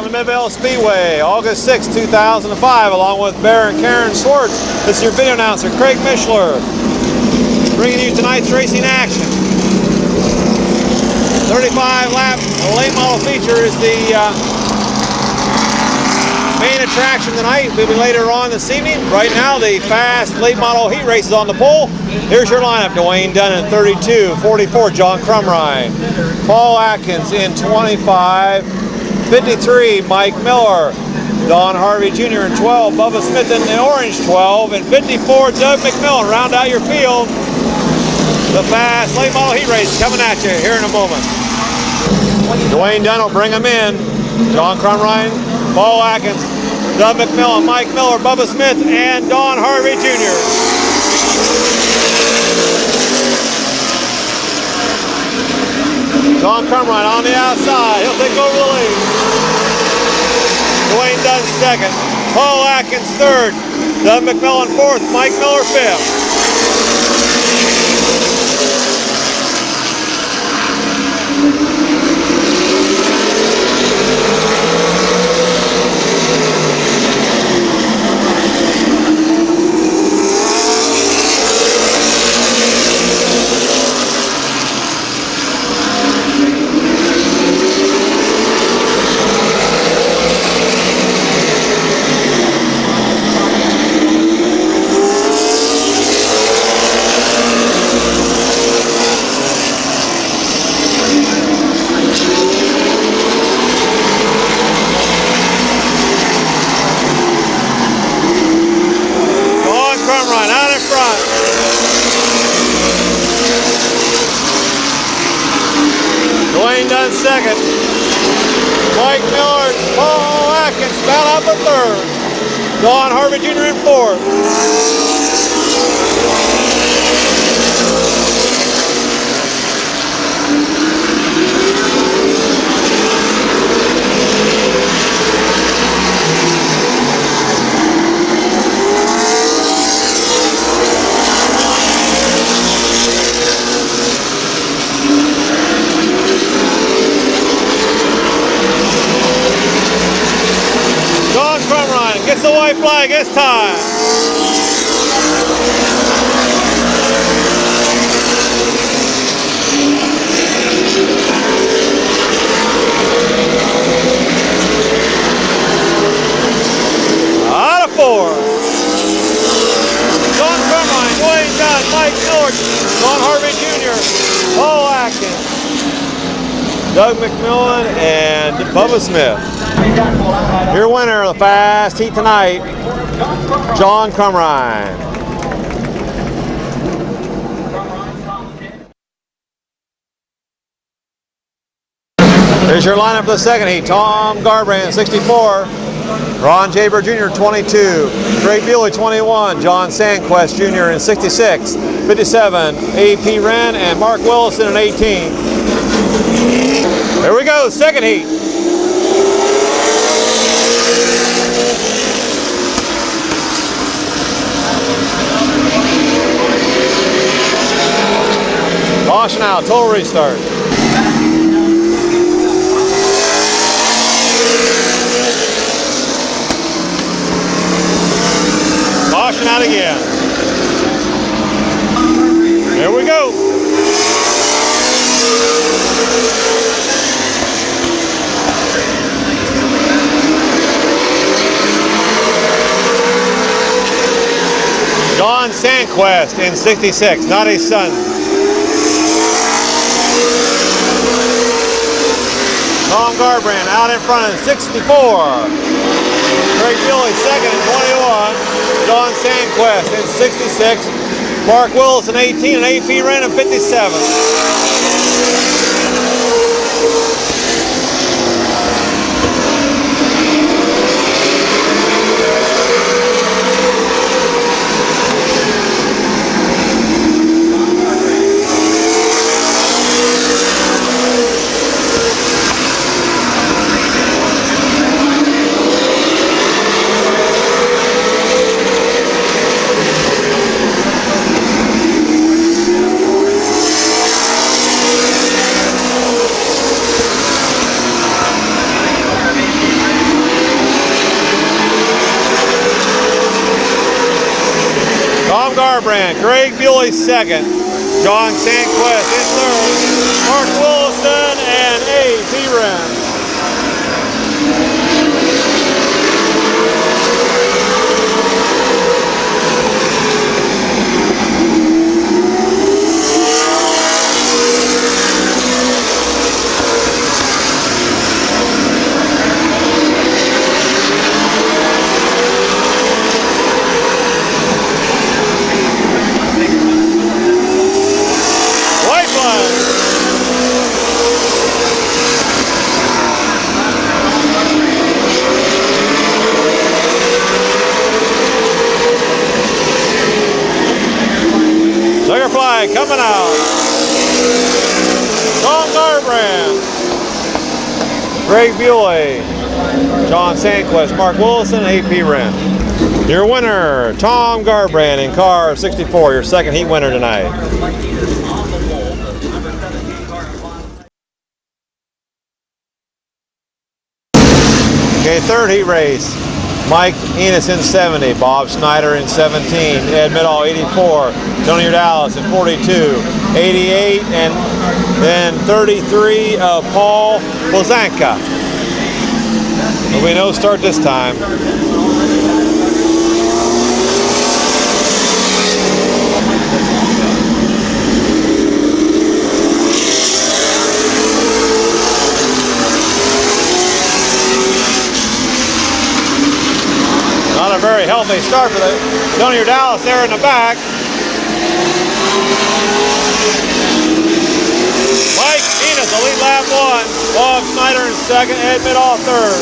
the Midvale Speedway, August 6, 2005, along with Bear and Karen Schwartz. This is your video announcer, Craig Mishler, bringing you tonight's racing action. 35-lap late model feature is the main attraction tonight. We'll be later on this evening. Right now, the fast late model heat race is on the pole. Here's your lineup: Dwayne Dunn in 32, 44, John Crumrine, Paul Atkins in 25, 53, Mike Miller, Don Harvey Jr. in 12, Bubba Smith in the orange 12, and 54, Doug McMillan. Round out your field. The fast late model heat race coming at you here in a moment. Dwayne Dunn will bring them in. John Crumrine, Paul Atkins, Doug McMillan, Mike Miller, Bubba Smith, and Don Harvey Jr. John Crumrine on the outside. He'll take over the lead. Dwayne Dunn second. Paul Atkins third. Doug McMillan fourth. Mike Miller fifth. Dwayne Dunn second. Mike Miller, Paul Atkins battle out for third. Don Harvey Jr. in fourth. Gets the white flag, it's time. Out of four. John Crumrine, Dwayne Dunn, Mike Miller, Don Harvey Jr., Paul Atkins, Doug McMillan, and Bubba Smith. Your winner of the fast heat tonight, John Crumrine. Here's your lineup for the second heat: Tom Garbrand, 64, Ron Jaber Jr., 22, Greg Bewley, 21, John Sandquist Jr. in 66, 57, A.P. Wren, and Mark Willison in 18. Here we go, second heat. Caution out, total restart. Caution out again. There we go. John Sandquist in 66, not his son. Tom Garbrand out in front in 64. Greg Bewley second in 21. John Sandquist in 66. Mark Willison 18 and A.P. Wren in 57. Tom Garbrandt, Greg Bewley second, John Sandquist in third, Mark Wilson and A.P. Wren. Sugar flag coming out. Tom Garbrandt, Greg Bewley, John Sandquist, Mark Wilson, A.P. Wren. Your winner, Tom Garbrandt in car 64, your second heat winner tonight. Okay, third heat race. Mike Enos in 70, Bob Snyder in 17, Ed Midall 84, Tony Dallas in 42, 88, and then 33 of Paul Blazanka. There'll be no start this time. Not a very healthy start for the Tony Dallas there in the back. Mike Enos, the lead lap one. Bob Snyder in second, Ed Midall third.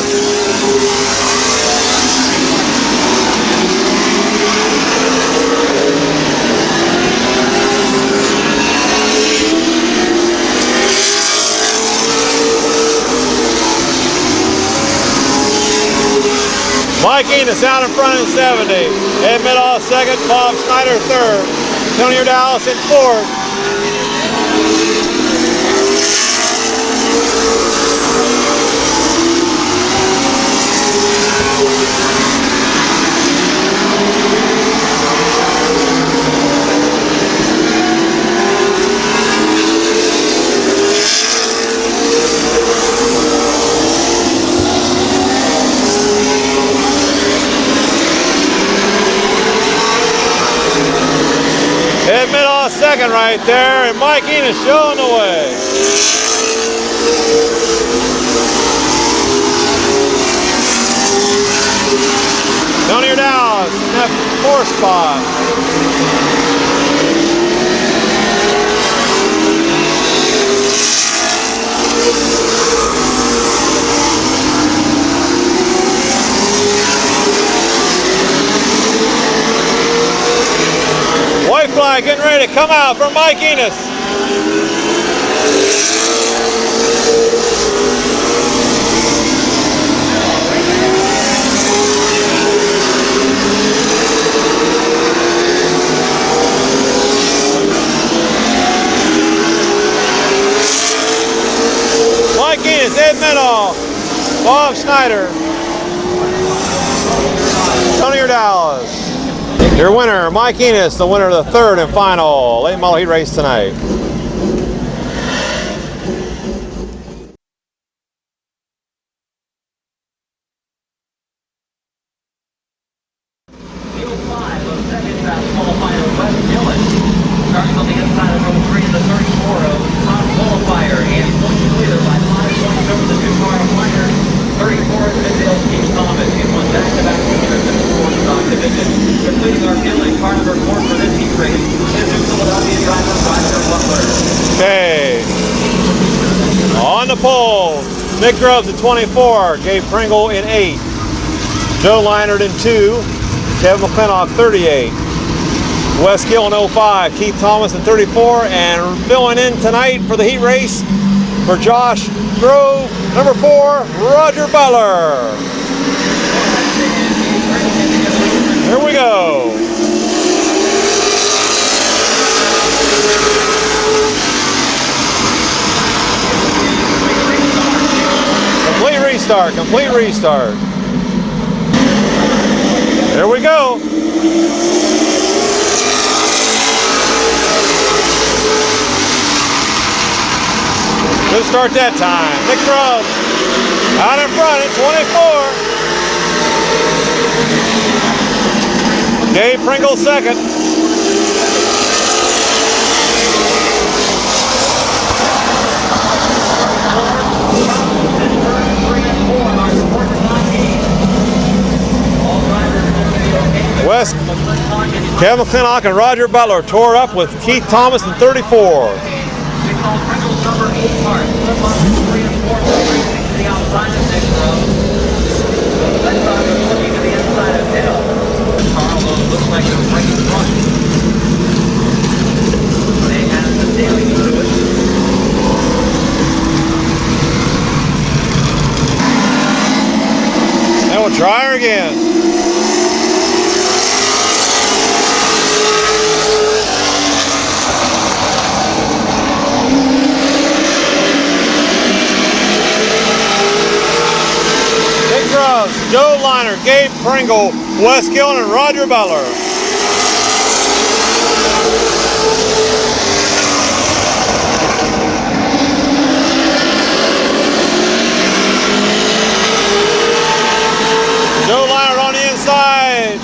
Mike Enos out in front in 70. Ed Midall second, Bob Snyder third. Tony Dallas in fourth. Ed Midall second right there, and Mike Enos showing the way. Tony Dallas in that fourth spot. White flag getting ready to come out from Mike Enos. Mike Enos, Ed Midall, Bob Snyder, Tony Dallas. Your winner, Mike Enos, the winner of the third and final late model heat race tonight. Starting on the inside of row 3 in the 34 of top qualifier and points leader by 5 points over the 2-car flanker. 34 is Midvale Keith Thomas in one back-to-back features in the 4-stock division. Completing our field car number 4 for this heat race is new Philadelphia driver Roger Butler. Okay. On the pole, Nick Grubbs at 24, Gabe Pringle in 8, Joe Leinert in 2, Kevin McClintock 38. Wes Gill in 05, Keith Thomas in 34, and filling in tonight for the heat race for Josh Grove, number 4, Roger Butler. Here we go. Complete restart. Here we go. start that time. Nick Grubbs out in front at 24. Gabe Pringle second. West, Kevin McClintock and Roger Butler tore up with Keith Thomas in 34. And we'll try her again. Joe Liner, Gabe Pringle, Wes Gillen, and Roger Butler. Joe Liner on the inside.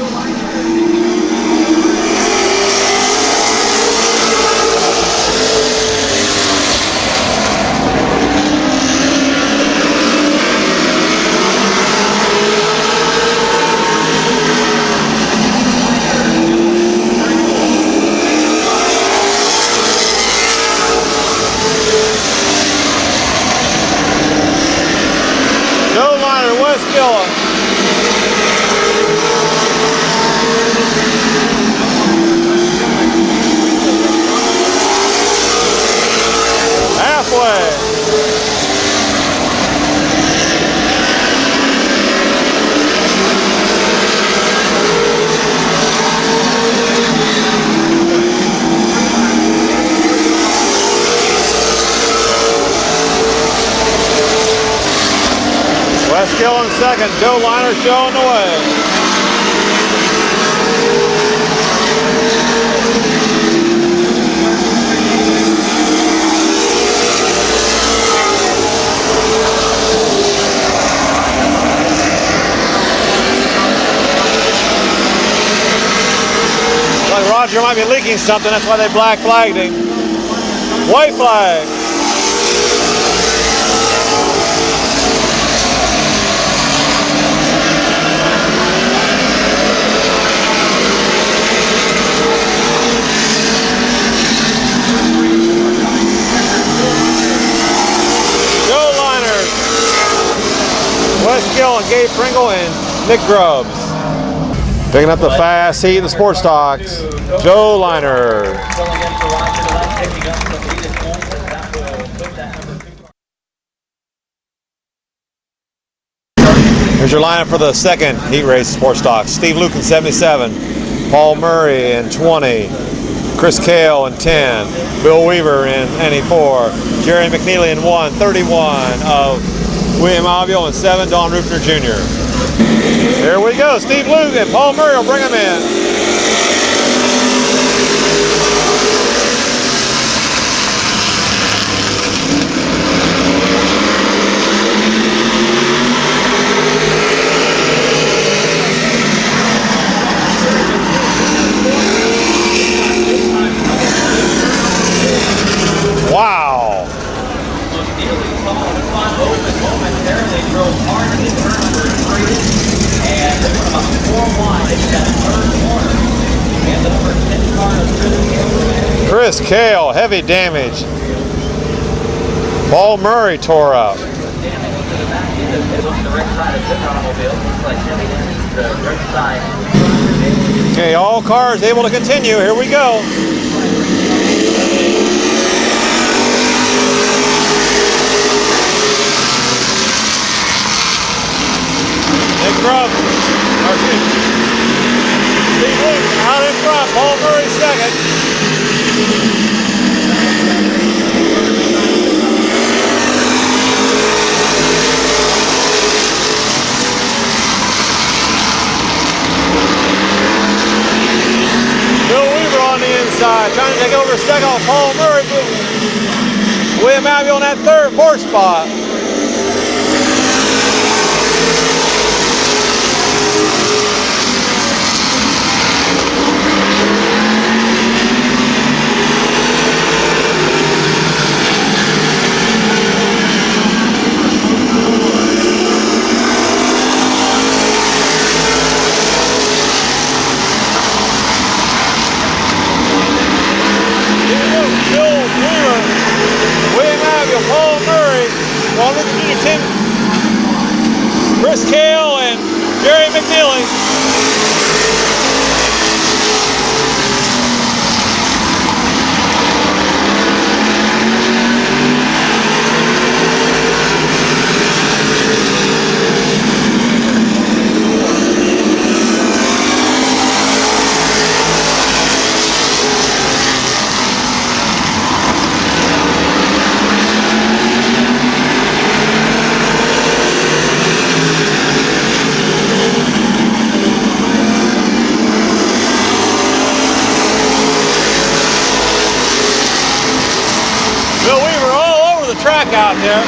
Wes Gillen second, Joe Liner showing the way. Like Roger might be leaking something, that's why they black flagged him. White flag. Wes Gillen, Gabe Pringle, and Nick Grubbs. Picking up the fast heat in the sports stocks, Joe Liner. Here's your lineup for the second heat race sports stocks. Steve Luke in 77, Paul Murray in 20, Chris Cale in 10, Bill Weaver in 94, Jerry McNeely in 1, 31 of William Alvio and 7, Don Rupner Jr. Here we go, Steve Luke and Paul Murray will bring him in. Wow. Chris Cale, heavy damage. Paul Murray tore up. Okay, all cars able to continue. Here we go. Nick Grubbs, Steve Luke out in front, Paul Murray second. Bill Weaver on the inside, trying to take over second. Paul Murray William Abbey on that fourth spot. Chris Kale and Jerry McNeely. Track out there.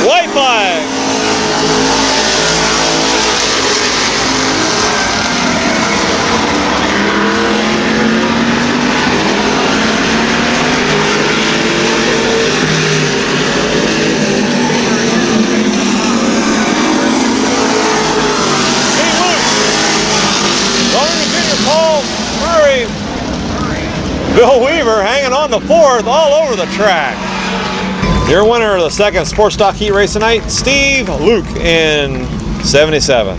White flag. Bill Weaver hanging on the fourth all over the track. Your winner of the second sports stock heat race tonight, Steve Luke in 77.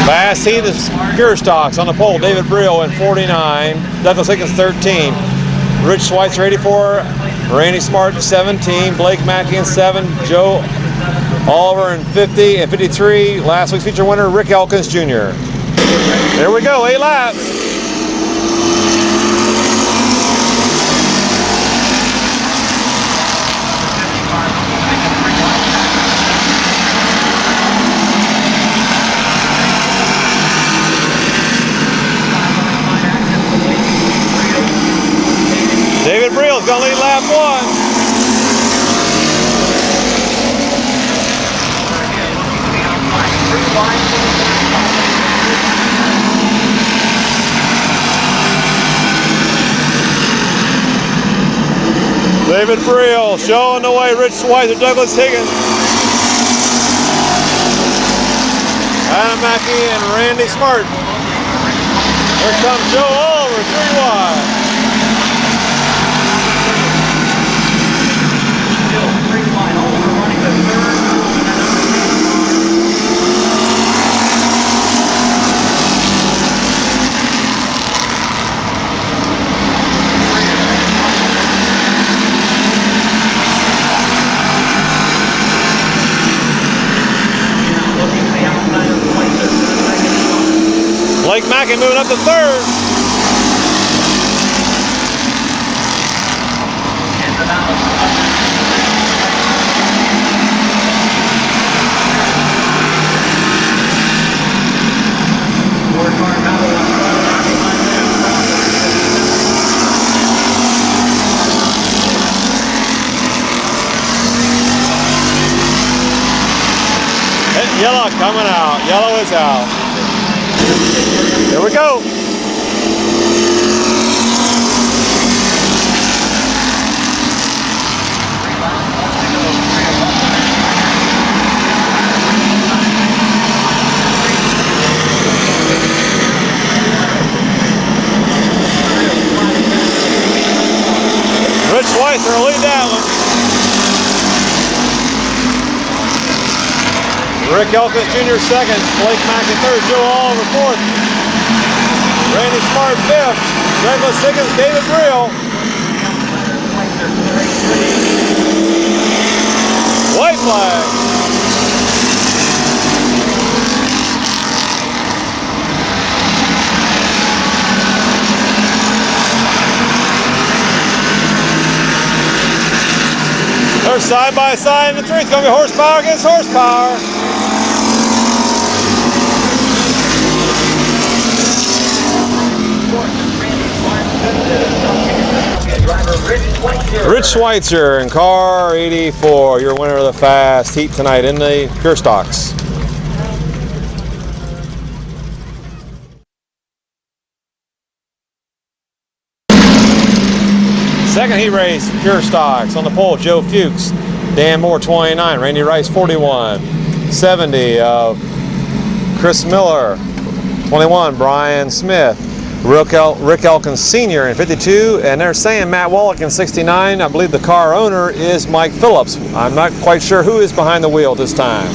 Fast heat of pure stocks on the pole, David Brill in 49, Douglas Higgins 13, Rich Schweitzer 84, Randy Smart 17, Blake Mackey in 7, Joe Oliver in 50 and 53. Last week's feature winner, Rick Elkins Jr. There we go, 8 laps. David Briel's gonna lead lap 1. David Briel showing the way, Rich Schweitzer, Douglas Higgins, Adam Mackey and Randy Smart. Here comes Joe Oliver, 3 wide. Still 3 wide, Oliver running the third. Blake Mackey moving up to 3rd. Yellow coming out. Yellow is out. Here we go. Rich Schweitzer will lead that one. Rick Elkins Jr. second, Blake Mackey third, Joe Oliver fourth, Randy Smart fifth, Douglas Higgins, David Briel. White flag. We're side by side in the 3. It's going to be horsepower against horsepower. Rich Schweitzer in car 84, your winner of the fast heat tonight in the Pure Stocks. Second heat race, Pure Stocks. On the pole, Joe Fuchs, Dan Moore 29, Randy Rice 41, 70 of Chris Miller, 21 Brian Smith, Rick Elkins Sr. in 52, and they're saying Matt Wallach in 69. I believe the car owner is Mike Phillips. I'm not quite sure who is behind the wheel this time.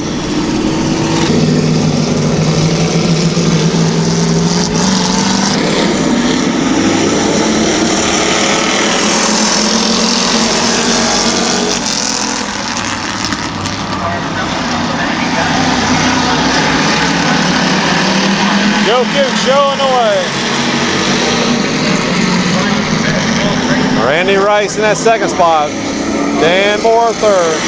Joe Fuchs showing away. Randy Rice in that second spot. Dan Moore third.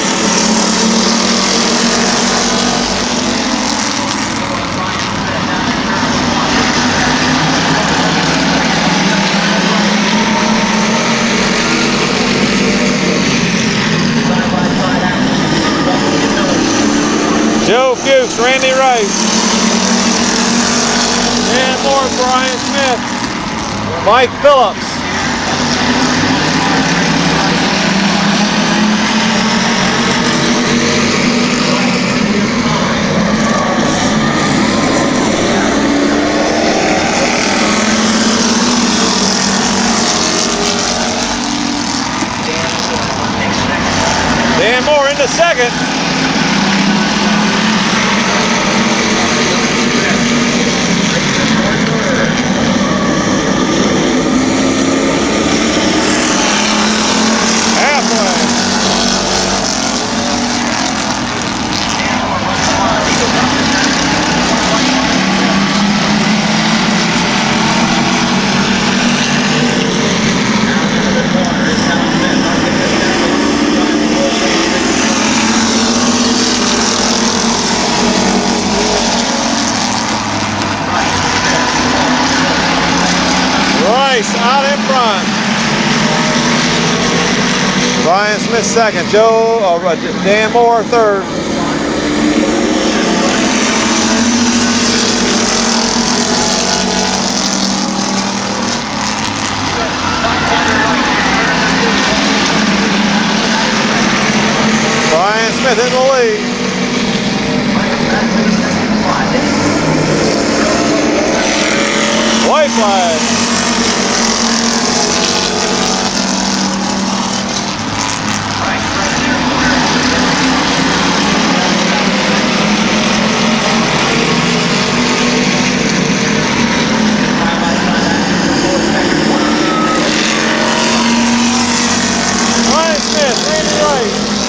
Joe Fuchs, Randy Rice. Dan Moore, Brian Smith. Mike Phillips. Dan Moore into second. Out in front. Brian Smith second. Dan Moore third. Brian Smith in the lead. White flag.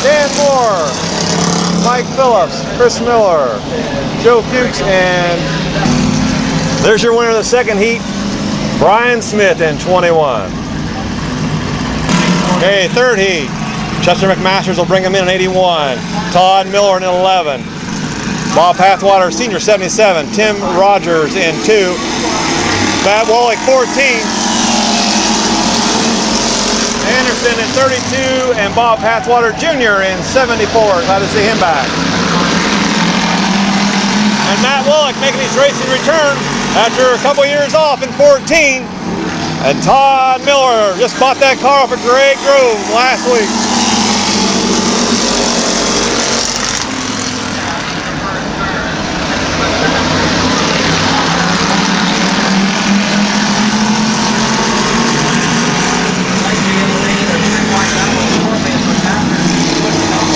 Dan Moore, Mike Phillips, Chris Miller, Joe Fuchs, and there's your winner of the second heat, Brian Smith in 21. Okay, third heat, Chester McMasters will bring him in 81, Todd Miller in 11, Bob Pathwater Sr. 77, Tim Rogers in 2, Matt Wallach 14, Anderson in 32, and Bob Pathwater Jr. in 74. Glad to see him back. And Matt Wallach making his racing return after a couple years off in 14. And Todd Miller just bought that car off at Grey Grove last week.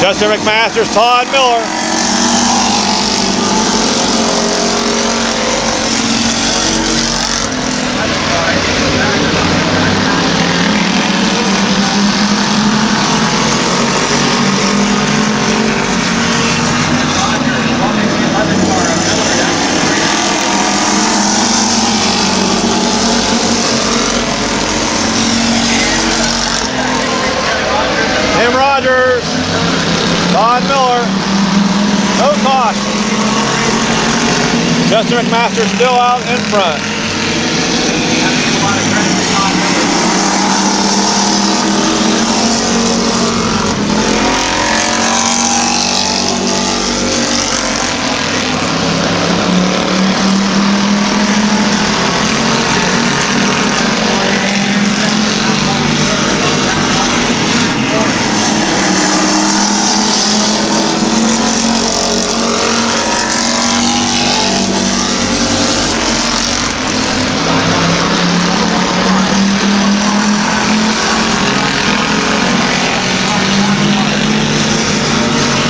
Chester McMasters, Todd Miller. Tim Rogers. Todd Miller. No caution. Chester McMaster still out in front.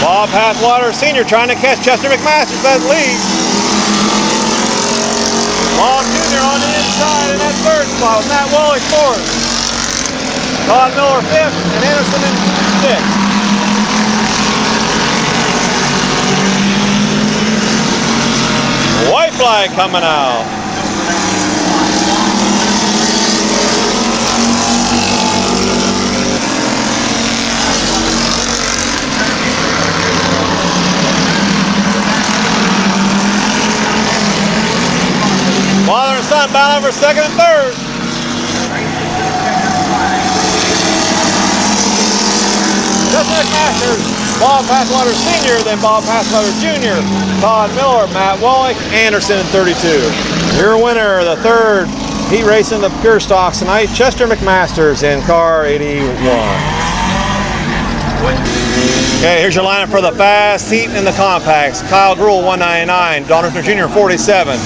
Bob Pathwater Sr. trying to catch Chester McMaster for that lead. Bob Jr. on the inside in that third spot with Matt Wally fourth. Todd Miller fifth and Anderson in sixth. White flag coming out. Father and son bound over second and third. Chester McMaster, Bob Pathwater Sr., then Bob Pathwater Jr., Todd Miller, Matt Wallach, Anderson in 32. Your winner, the third heat race in the pure stocks tonight, Chester McMaster's in car 81. Okay, here's your lineup for the fast heat in the compacts. Kyle Gruhl, 199, Don Richter Jr., 47.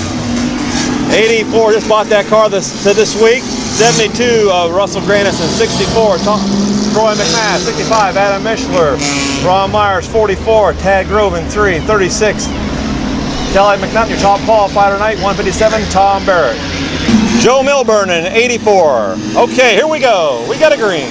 84, just bought that car this week. 72, Russell Grandison. 64, Troy McMath. 65, Adam Mishler. Ron Myers, 44. Tad Grove in 3. 36, Kelly McNutt, your top qualifier tonight. 157, Tom Barrett. Joe Milburn in 84. Okay, here we go. We got a green.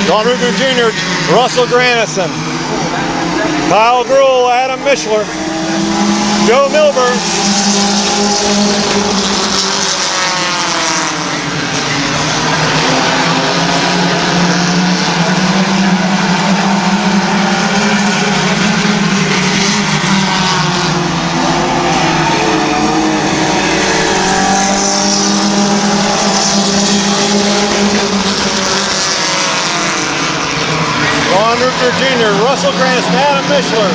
Don Ruger Jr., Russell Grandison, Kyle Gruhl, Adam Mishler, Joe Milburn, Don Ruger Jr., Russell Grandison, Adam Mishler,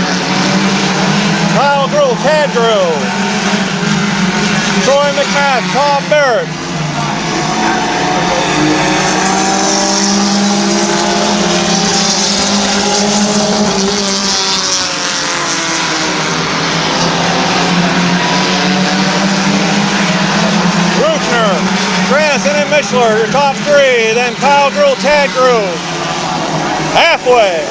Kyle Gruhl, Tad Grove, Troy McMath, Tom Barrett, Ruchner, Grandison and Mishler, your top three, then Kyle Gruhl, Tad Grove. Halfway.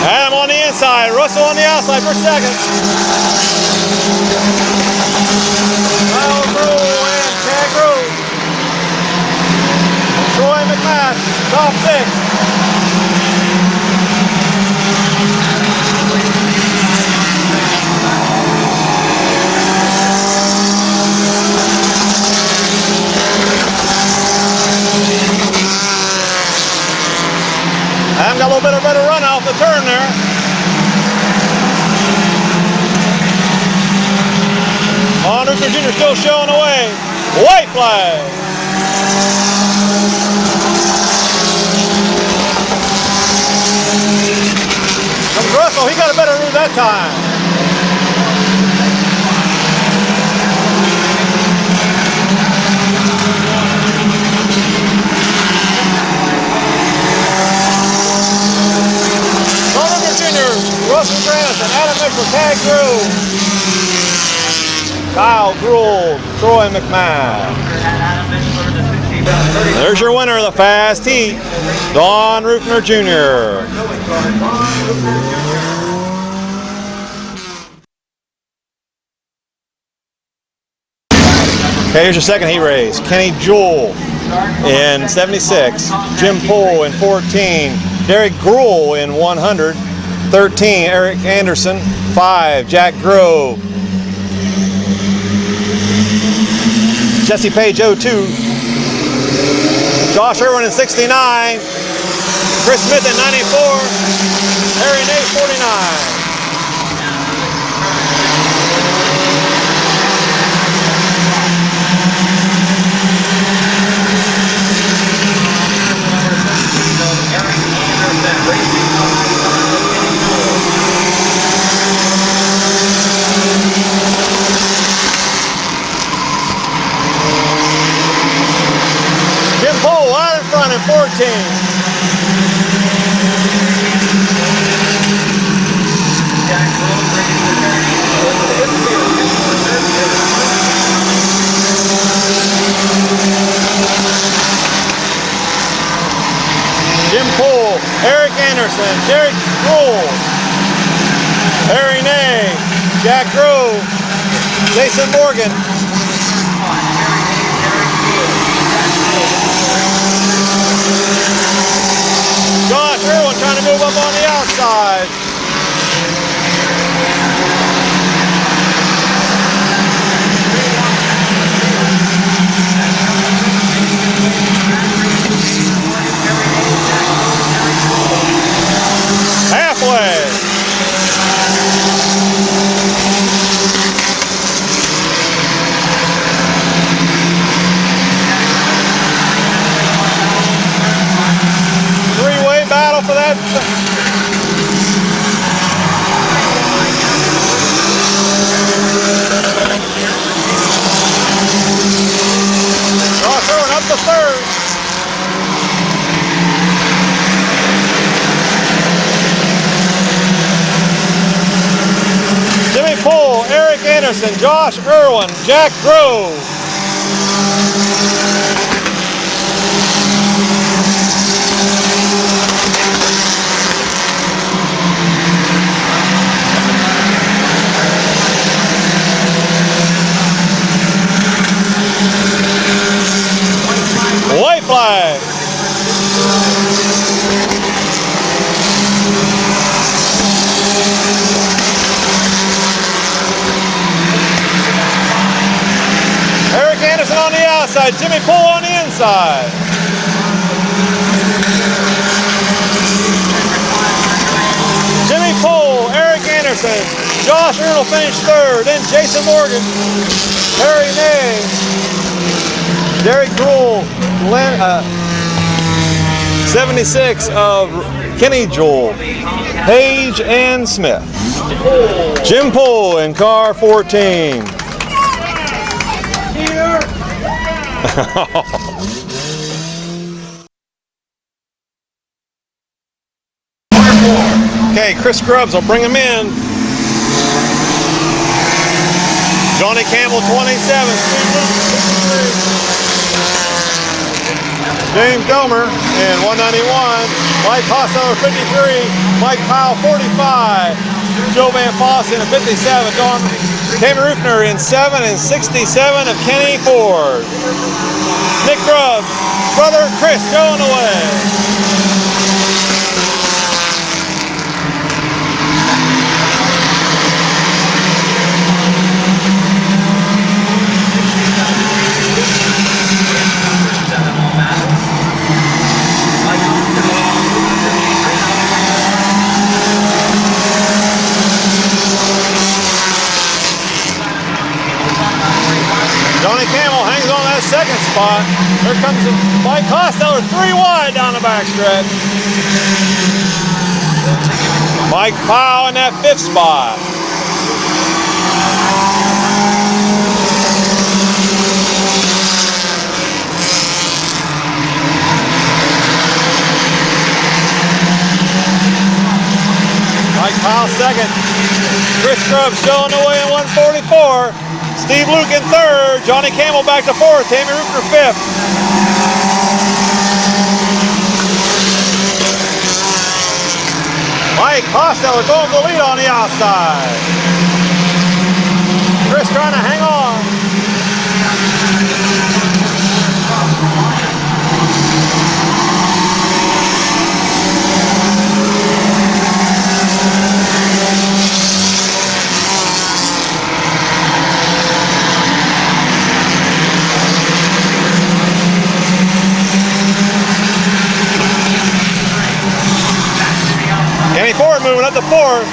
Adam on the inside, Russell on the outside for second. Kyle Gruhl and Tad Grove. Troy McMath, top six. Adam got a little bit of better run off the turn there. Don Ruger Jr. still showing away. White flag. Russell, he got a better route that time. Don Ruger Jr., Russell Grandison, Adam Mishler, Tad Grove, Kyle Gruhl, Troy McMath. Adam Mishler, the 68. There's your winner of the fast heat, Don Rufner Jr. Okay, here's your second heat race. Kenny Jewell in 76, Jim Poole in 14, Derek Gruel in 100, 13, Eric Anderson, 5, Jack Grove, Jesse Page 02, Josh Irwin in 69, Chris Smith in 94, Harry Nate 49. Jim Poole out in front in 14. Jim Poole, Eric Anderson, Derek Gruel, Harry Ney, Jack Grove, Jason Morgan. Josh Irwin trying to move up on the outside. Halfway. Three-way battle for that. Josh Irwin up to third. Jimmy Poole, Eric Anderson, Josh Irwin, Jack Grove. White flag. Eric Anderson on the outside, Jimmy Poole on the inside. Jimmy Poole, Eric Anderson, Josh Irwin finished third, then Jason Morgan, Harry Ney, Derek Gruel, 76 of Kenny Jewell, Page and Smith. Jim Poole in car 14. Okay, Chris Grubbs will bring him in. Johnny Campbell 27. James Domer in 191. Mike Hosseller 53. Mike Powell 45. Joe Van Fossen in 57. Tammy Rufner in 7 and 67 of Kenny Ford. Nick Grubbs, brother Chris going away. Johnny Campbell hangs on that second spot. Here comes Mike Hosseller 3 wide down the backstretch. Mike Powell in that 5th spot. Mike Powell second. Chris Grubbs showing the way in 144. Steve Luke in third. Johnny Campbell back to fourth. Tammy Rufner 5th. Mike Costello going for the lead on the outside. Chris trying to hang on. Kenny Ford moving up to fourth.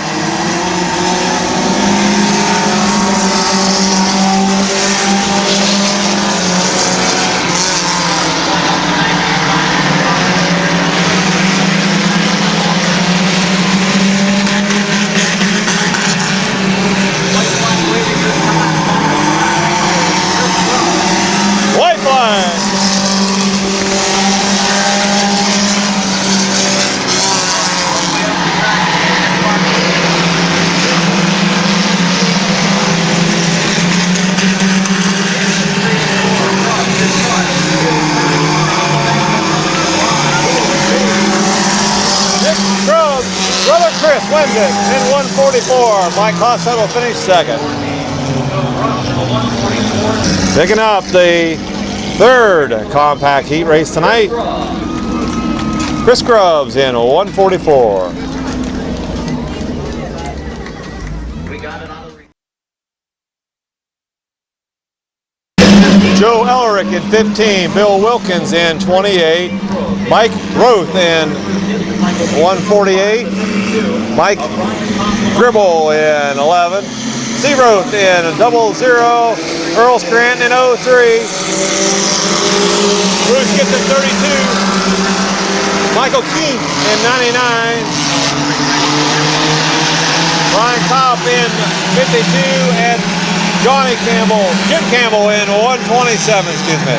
White flag. Brother Chris wins it in 144. Mike Costello finished second. Picking up the third compact heat race tonight. Chris Grubbs in 144. Joe Ellerick in 15. Bill Wilkins in 28. Mike Roth in 148. Mike Gribble in 11. C. Roth in 00. Earl Scranton in 03. Bruce Gibson 32. Michael Keene in 99. Ryan Cobb in 52. And Jim Campbell in 127, excuse me.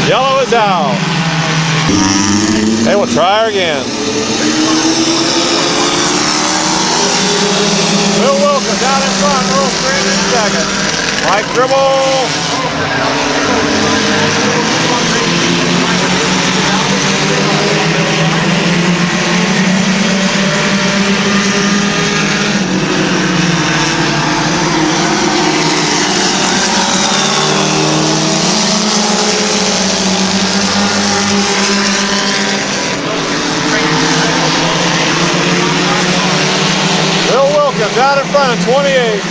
Yellow is out. Hey, we'll try her again. Bill Wilkins out in front. Earl Scranton in second. Mike Gribble. Out in front of 28.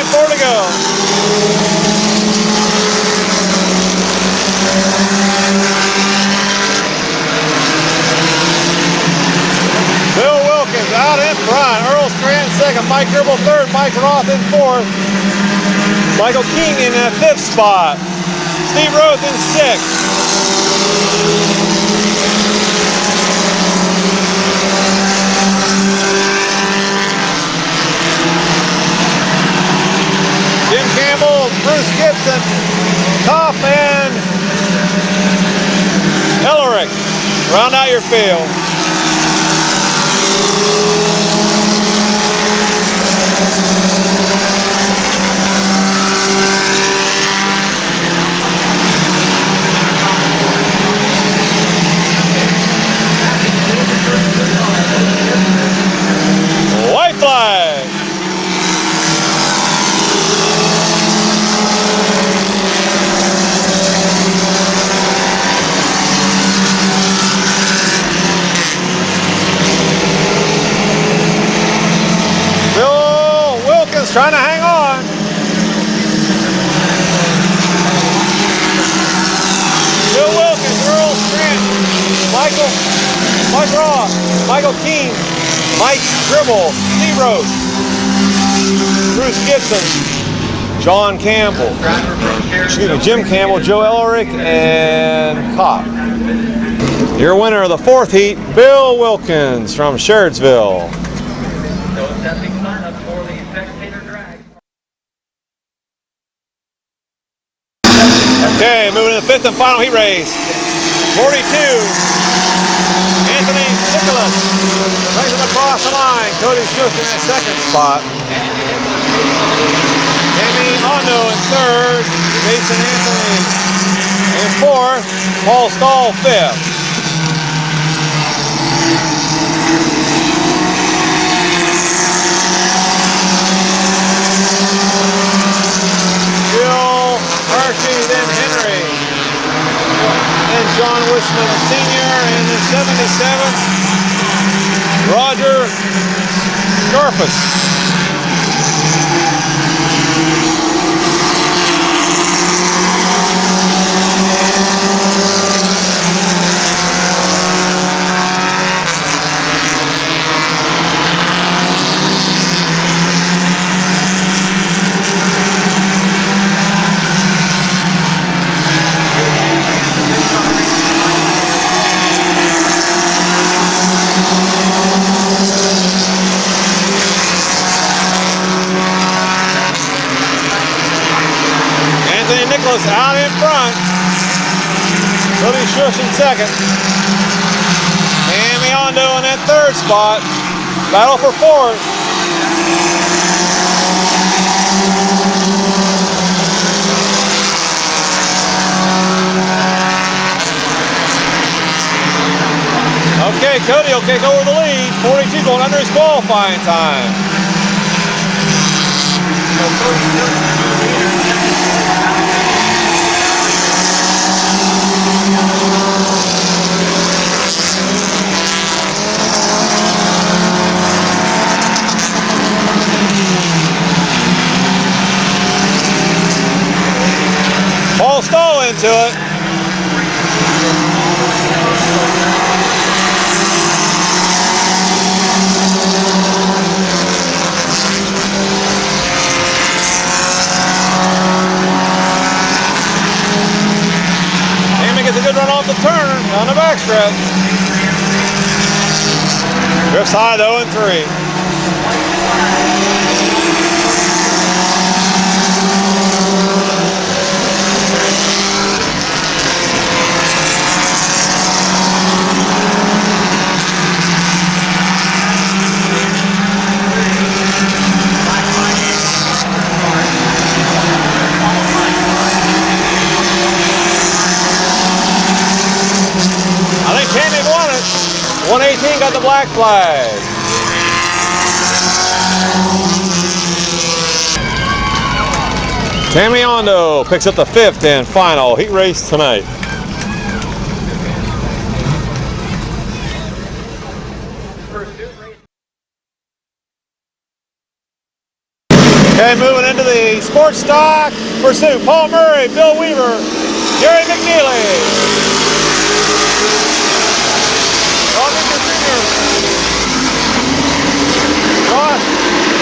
Four to go. Out in front, Earl Scranton second, Mike Gribble third, Mike Roth in fourth, Michael King in fifth spot, Steve Roth in sixth. Jim Campbell, Bruce Gibson, Koff, and Ellerick round out your field. White flag. Mike Ross, Michael Keene, Mike Gribble, Steve Rose, Bruce Gibson, John Campbell, Jim Campbell, Joe Ellerick, and Kopp. Your winner of the 4th heat, Bill Wilkins from Sherritsville. So accepting sign-up for the spectator drag. Okay, moving to the 5th and final heat race. 42, Anthony Nicholas brings him across the line. Cody Schuch in that 2nd spot. Amy Ondo in 3rd. Jason Anthony in 4th. Paul Stahl 5th. Bill Hershey, then Henry. And John Wishman Sr. And then 77, Roger Sharpus. Nicholas out in front. Cody Schuch in 2nd. Amy Ondo in that 3rd spot. Battle for 4th. Okay, Cody will take over the lead. 42 going under his qualifying time. Paul Stahl into it. Amy gets a good run off the turn on the backstretch. Drifts high though in 3. I think Tammy won it. 118 got the black flag. Tammy Ondo picks up the 5th and final heat race tonight. Okay, moving into the sports stock pursuit. Paul Murray, Bill Weaver, Jerry McNeely. Ross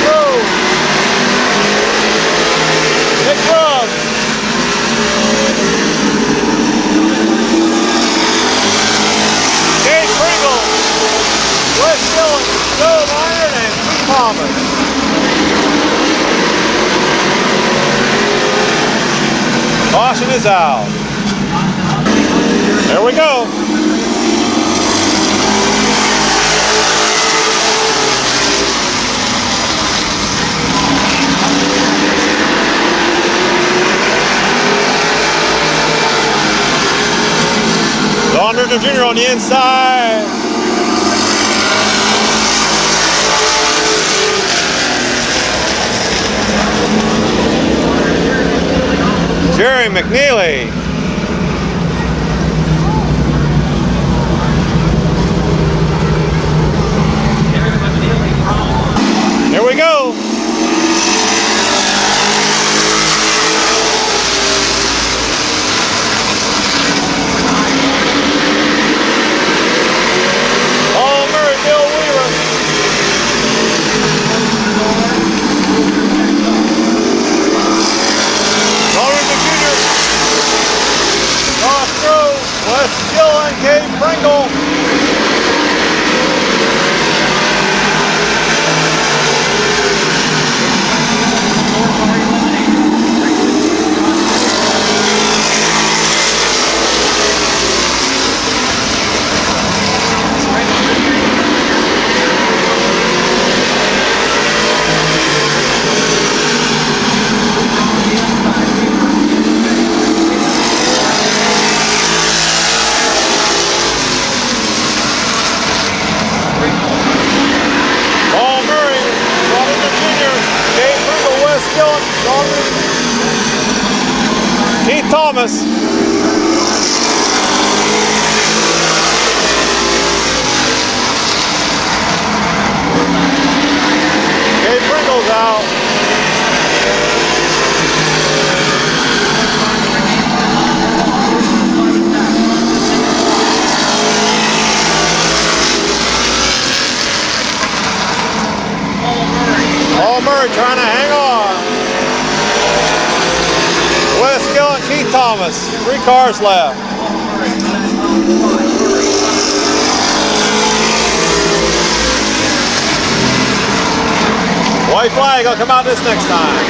Grove, Nick Grubb, Dave Pringle, Wes Dillon, Joe Myron, and Pete Thomas. Caution is out. There we go. Don Ritter Jr. on the inside. Jerry McNeely. Here we go. Thomas. Gabe Pringle's out. Paul Murray trying to hang on. Wes Gill and Keith Thomas. 3 cars left. White flag will come out this next time.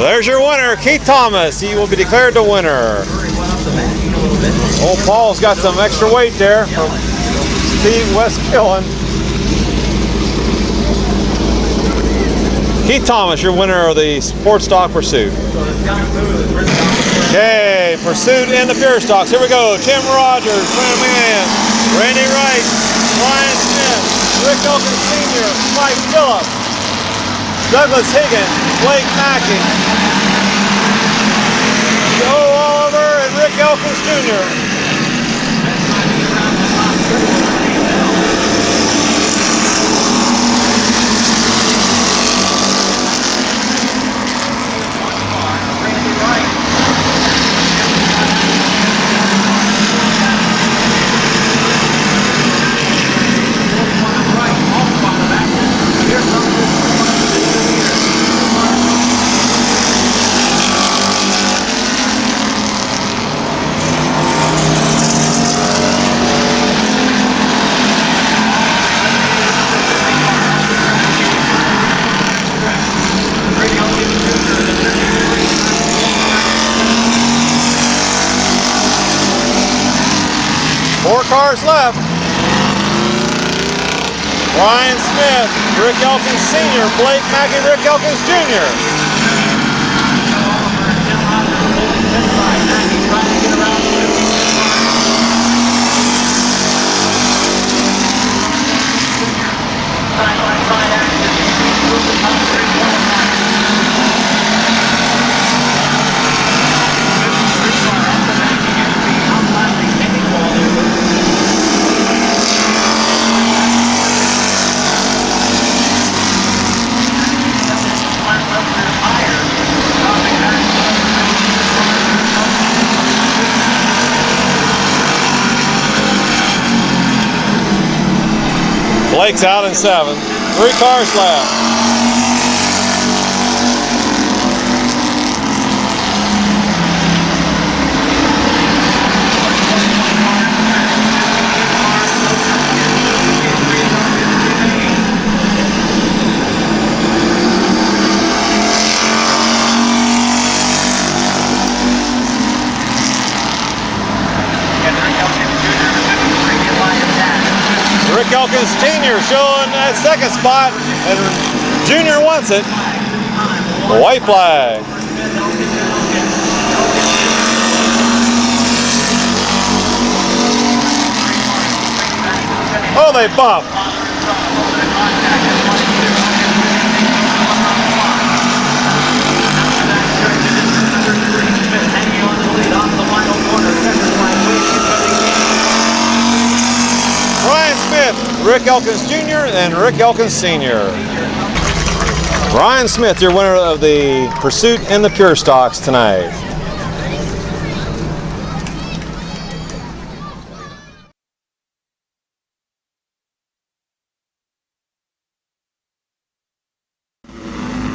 There's your winner, Keith Thomas. He will be declared the winner. Old Paul's got some extra weight there from Steve Westkillen. Keith Thomas, your winner of the Sports Stock Pursuit. Okay, Pursuit in the Pure Stocks. Here we go. Tim Rogers, Brandon Mann, Randy Wright, Ryan Smith, Rick Elkins Sr., Mike Phillips, Douglas Higgins, Blake Mackey, Joe Oliver, and Rick Elkins Jr. Four cars left. Ryan Smith, Rick Elkins Sr., Blake Mackey, Rick Elkins Jr. Blake's out in 7. 3 cars left. Rick Elkins Sr. showing that second spot, and Junior wants it. White flag. Oh, they bump. Ryan Smith, Rick Elkins Jr. and Rick Elkins Sr. Ryan Smith, your winner of the Pursuit in the Pure Stocks tonight.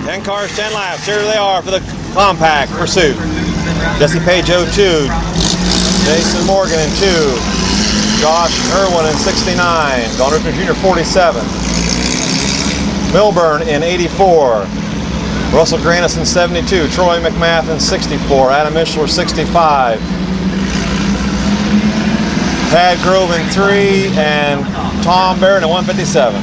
Ten cars, 10 laps. Here they are for the compact Pursuit. Jesse Page 02, Jason Morgan in 2. Josh Irwin in 69, Don Rickman Jr. 47, Milburn in 84, Russell Grandison 72, Troy McMath 64, Adam Ishler 65, Tad Grove in 3, and Tom Barrett at 157.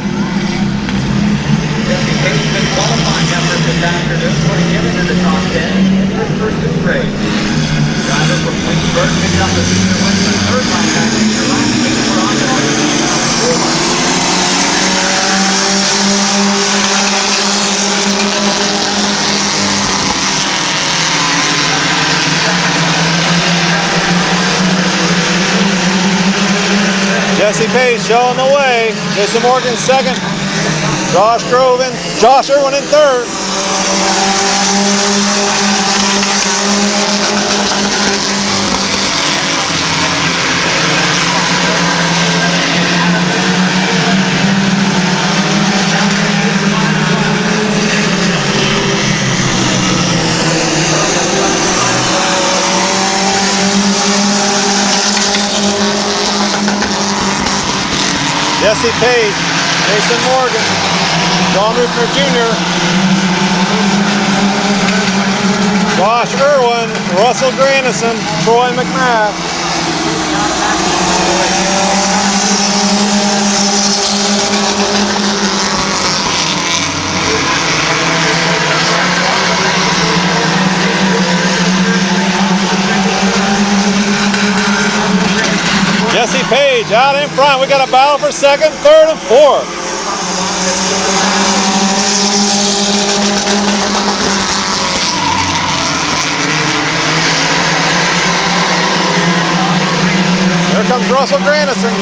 Jesse Page been qualifying effort this afternoon, putting him into the top 10 in his first two race. Driver from Queensburg picked up the senior win for the third line back in your last week for Ontario. Jesse Page showing the way. Jason Morgan second. Josh Irwin in third. Jesse Page, Jason Morgan, John Rupner Jr., Josh Irwin, Russell Grandison, Troy McMath. Jesse Page out in front. We got a battle for second, third, and fourth. Here comes Russell Grandison.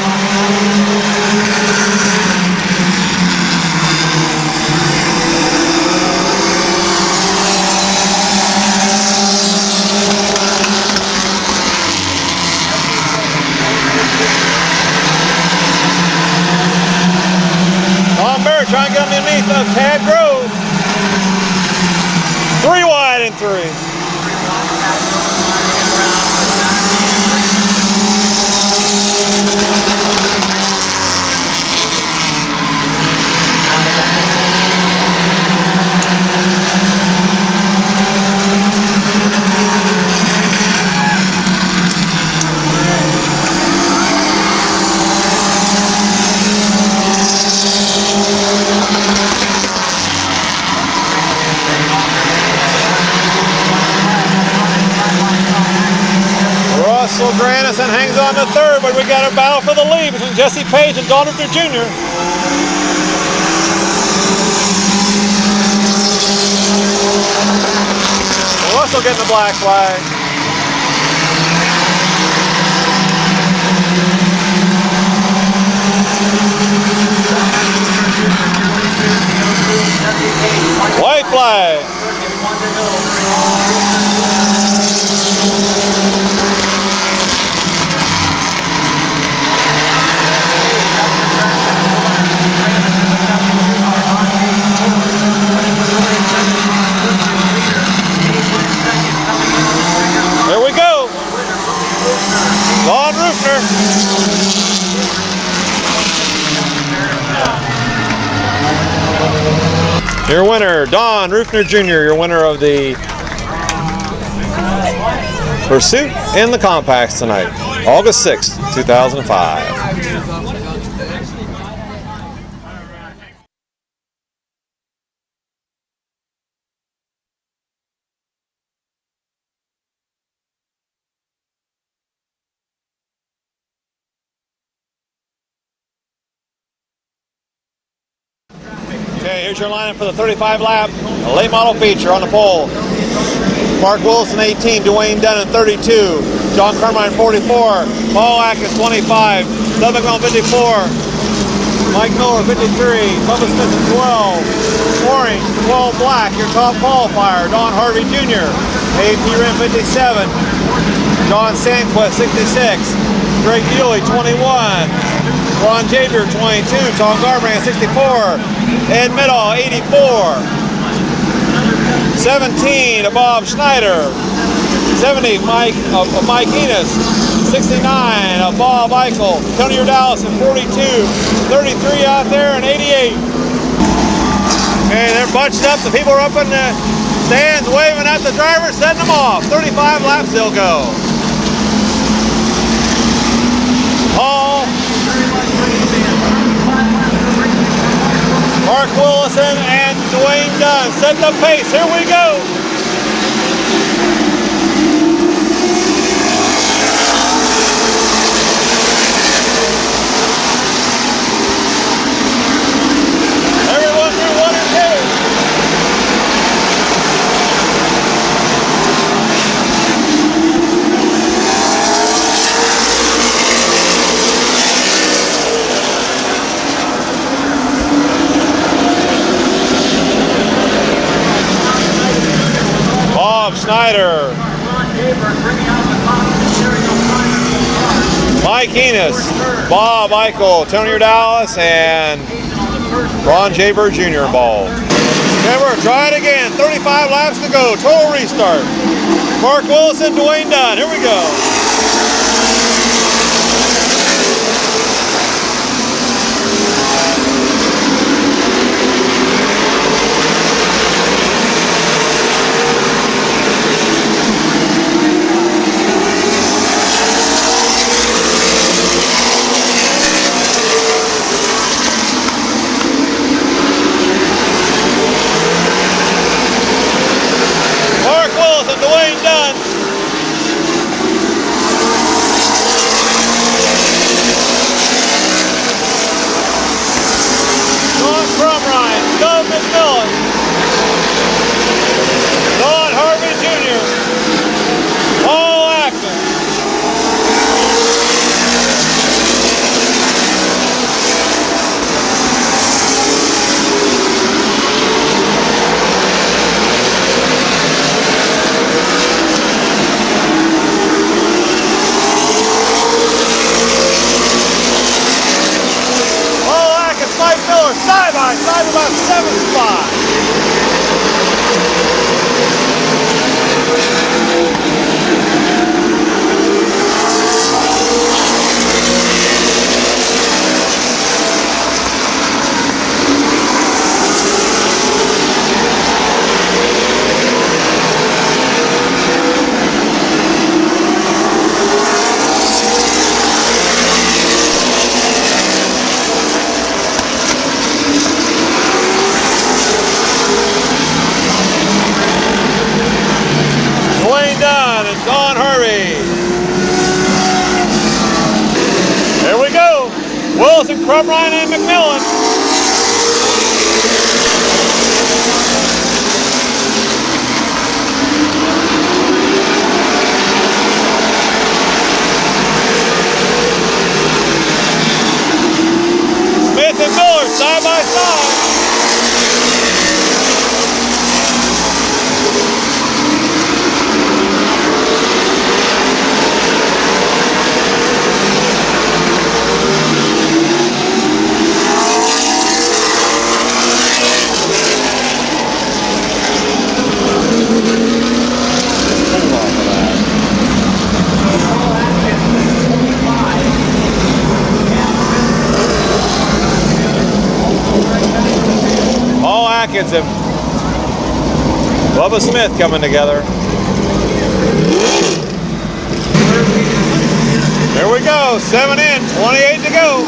Trying to get underneath of Tad Grove. 3 wide and 3. Russell Grandison hangs on to third, but we got a battle for the lead between Jesse Page and Don Rupner Jr. Russell getting the black flag. White flag. There we go. Don Rupner. Your winner, Don Rupner Jr., your winner of the Pursuit in the Compacts tonight, August 6th, 2005. Okay, here's your lineup for the 35 lap, a late model feature on the pole. Mark Wilson 18, Dwayne Dunn 32, John Carmine 44, Paul Atkins 25, Doug McMillan 54, Mike Miller 53, Bubba Smith 12, Orange 12 black, your top qualifier, Don Harvey Jr., AP Rim 57, John Sandquist 66, Greg Ely 21, Ron Javier 22, Tom Garbrandt 64, Ed Middle 84, 17 Bob Schneider, 70 Mike Enos, 69 Bob Eichel, Tony Urdalis at 42, 33 out there and 88. Okay, they're bunched up. The people are up in the Stan's waving at the driver, setting them off. 35 laps they'll go. Paul, Mark Willison, and Dwayne Dunn setting the pace. Here we go. Everyone through 1 and 2. Bob Snyder, Mike Enos, Bob Eichel, Tony Dallas, and Ron Jaber Jr. involved. Okay, we're try it again. 35 laps to go. Total restart. Mark Wilson, Dwayne Dunn. Here we go. Dwayne Dunn. John Crumrine, Doug McMillan, Don Harvey Jr., Paul Atkins. Mike Miller, side by side, about 7 spots. Dunn and Don Harvey. Here we go. Wilson, Crumrine, and McMillan. Smith and Miller side by side. Atkins and Bubba Smith coming together. Here we go, 7 in, 28 to go.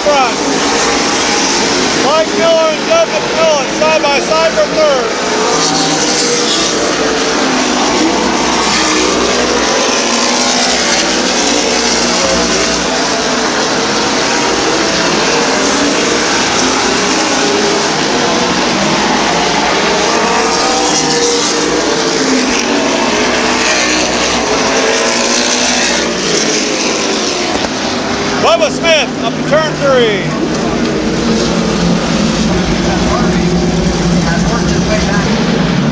front. Mike Miller and Doug McMillan side by side for third. Bubba Smith up to turn 3.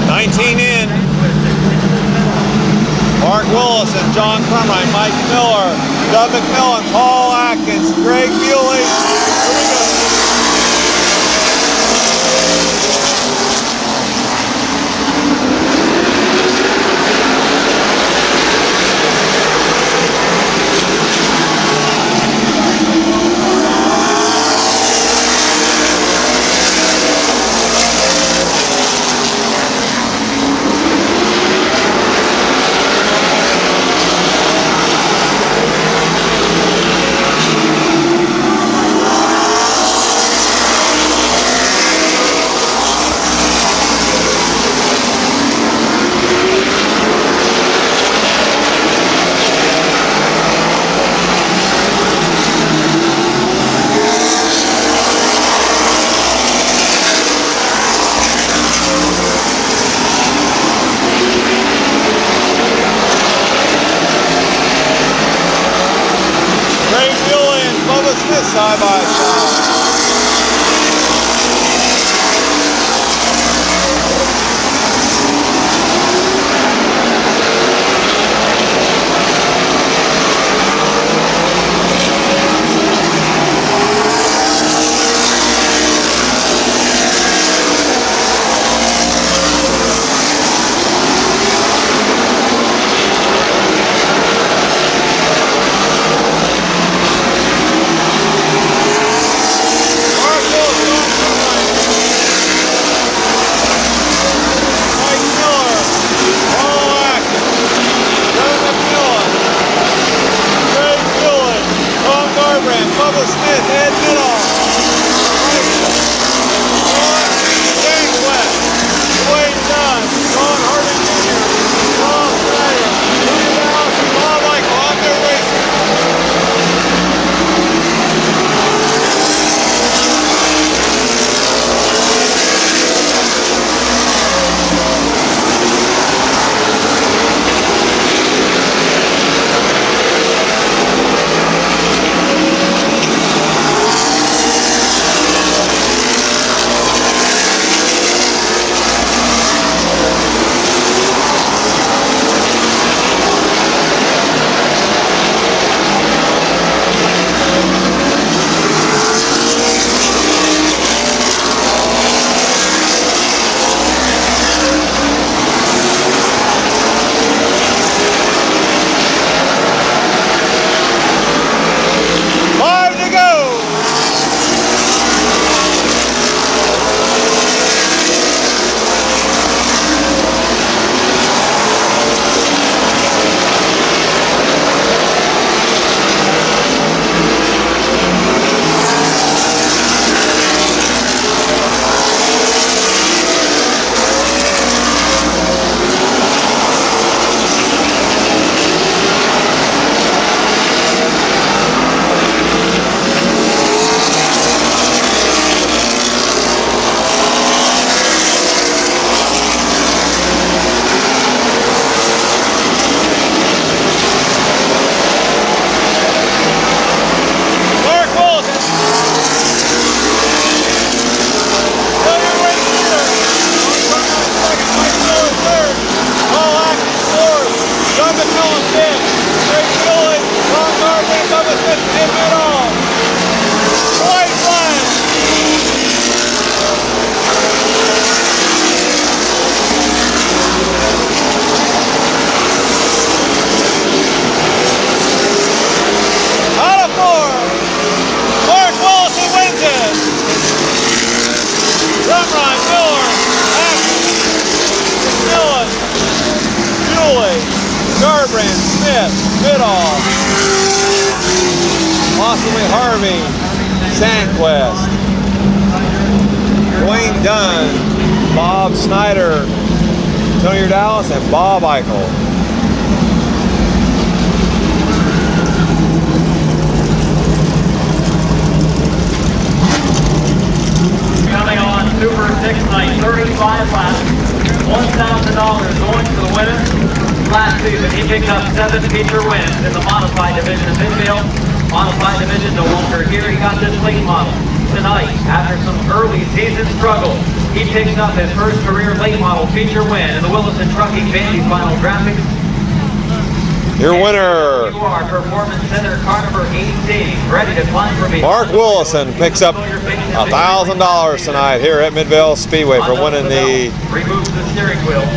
19 in. Mark Willis and John Crumrine, Mike Miller, Doug McMillan, Paul Atkins, Greg Bewley. Here we go. Side by side. Bubba Smith, Ed Middle, James West, Dwayne Dunn, Ron Harden Jr., Rob Snyder, Louis House, and Bob Michael out there racing. Garbrand, Smith, Biddall, possibly Harvey. Sandquist, Dwayne Dunn, Bob Snyder, Tony Dallas, and Bob Eichel. Coming on Super 6 night, 35 laps, $1,000 going to the winner. Last season, he picked up 7 feature wins in the modified division of Mid-Vid. Modified division no longer here. He got this late model. Tonight, after some early season struggle, he picks up his first career late model feature win in the Willison Trucking Vandy Final Graphics. Your winner, You are Performance Center car number 18, ready to climb for me. Mark Willison, picks up $1,000 tonight here at Midvale Speedway for winning the Removes the steering wheel.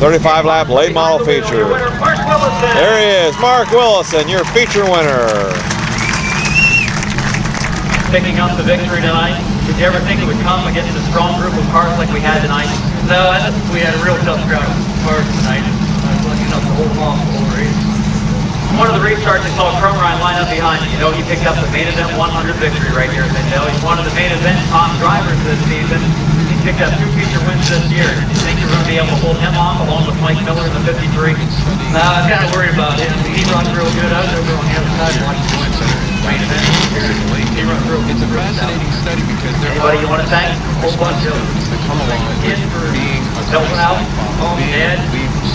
35 lap late model feature. Mark Willison. There he is, Mark Willison, your feature winner. Picking up the victory tonight. Did you ever think it would come against a strong group of cars like we had tonight? No, we had a real tough crowd of cars tonight. I was lucky enough to hold them off the whole race. One of the restarts, I saw Crumrine line up behind you. You know, he picked up the main event 100 victory right here at Mid-Vid. He's one of the main event top drivers this season. He picked up 2 feature wins this year. Do you think you're going to be able to hold him off along with Mike Miller in the 53? No, I was kind of worried about him. He runs real good. I was over on the other side watching the main event. He runs real good. It's a fascinating study because there Anybody you want to thank? A whole bunch of them. that come along with Kids for being helping out. Dad,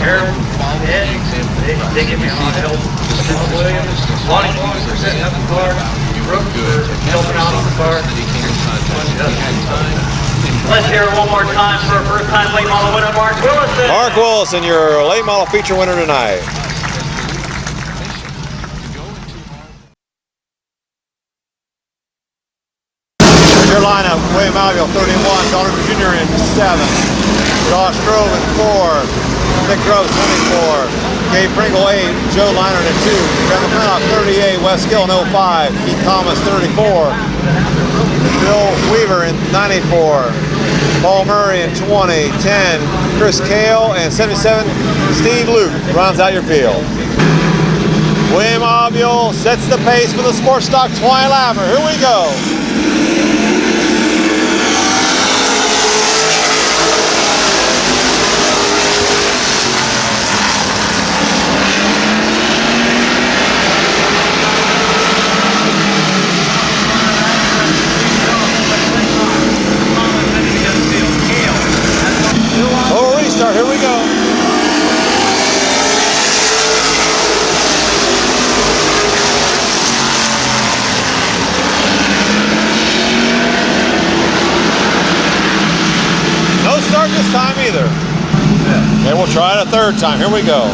Harold, Ed, they give me a lot of help. Williams, Lonnie for setting up the car. Brooke for helping out on the car. Let's hear it one more time for a first-time late model winner, Mark Willison. Mark Willison, your late model feature winner tonight. Your lineup, William Albiel 31, Donovan Jr. in 7, Josh Grove in 4, Nick Groves 24, Gabe Pringle 8, Joe Leinert in 2, Graham McClintock 38, Wes Gill in 05, Keith Thomas 34, Bill Weaver in 94, Paul Murray in 20, 10, Chris Kale, and 77, Steve Luke rounds out your field. William Albiel sets the pace for the Sports Stock 20 lapper. Here we go. Total restart, here we go. No start this time either. Okay, we'll try it a third time. Here we go.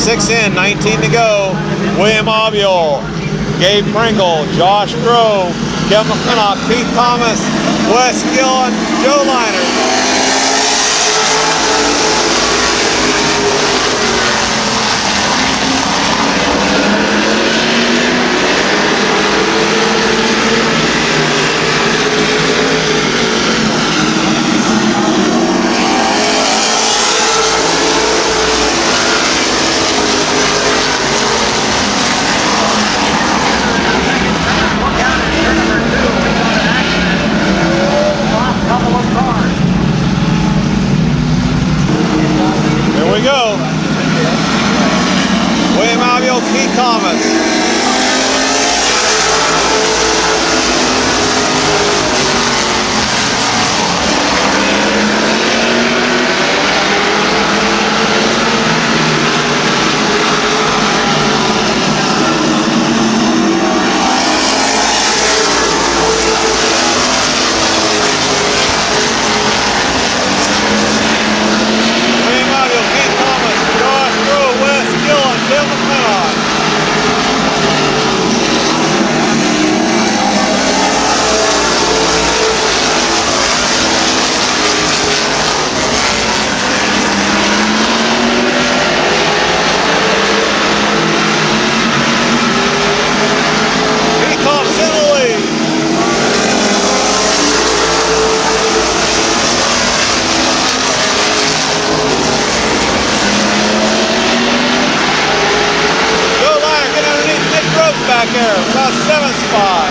6 in, 19 to go. William Obule, Gabe Pringle, Josh Grove, Kevin McClintock, Keith Thomas, Wes Gillen, Joe Liner. Here we go. William Obule, Keith Thomas. Back there, about 7th spot.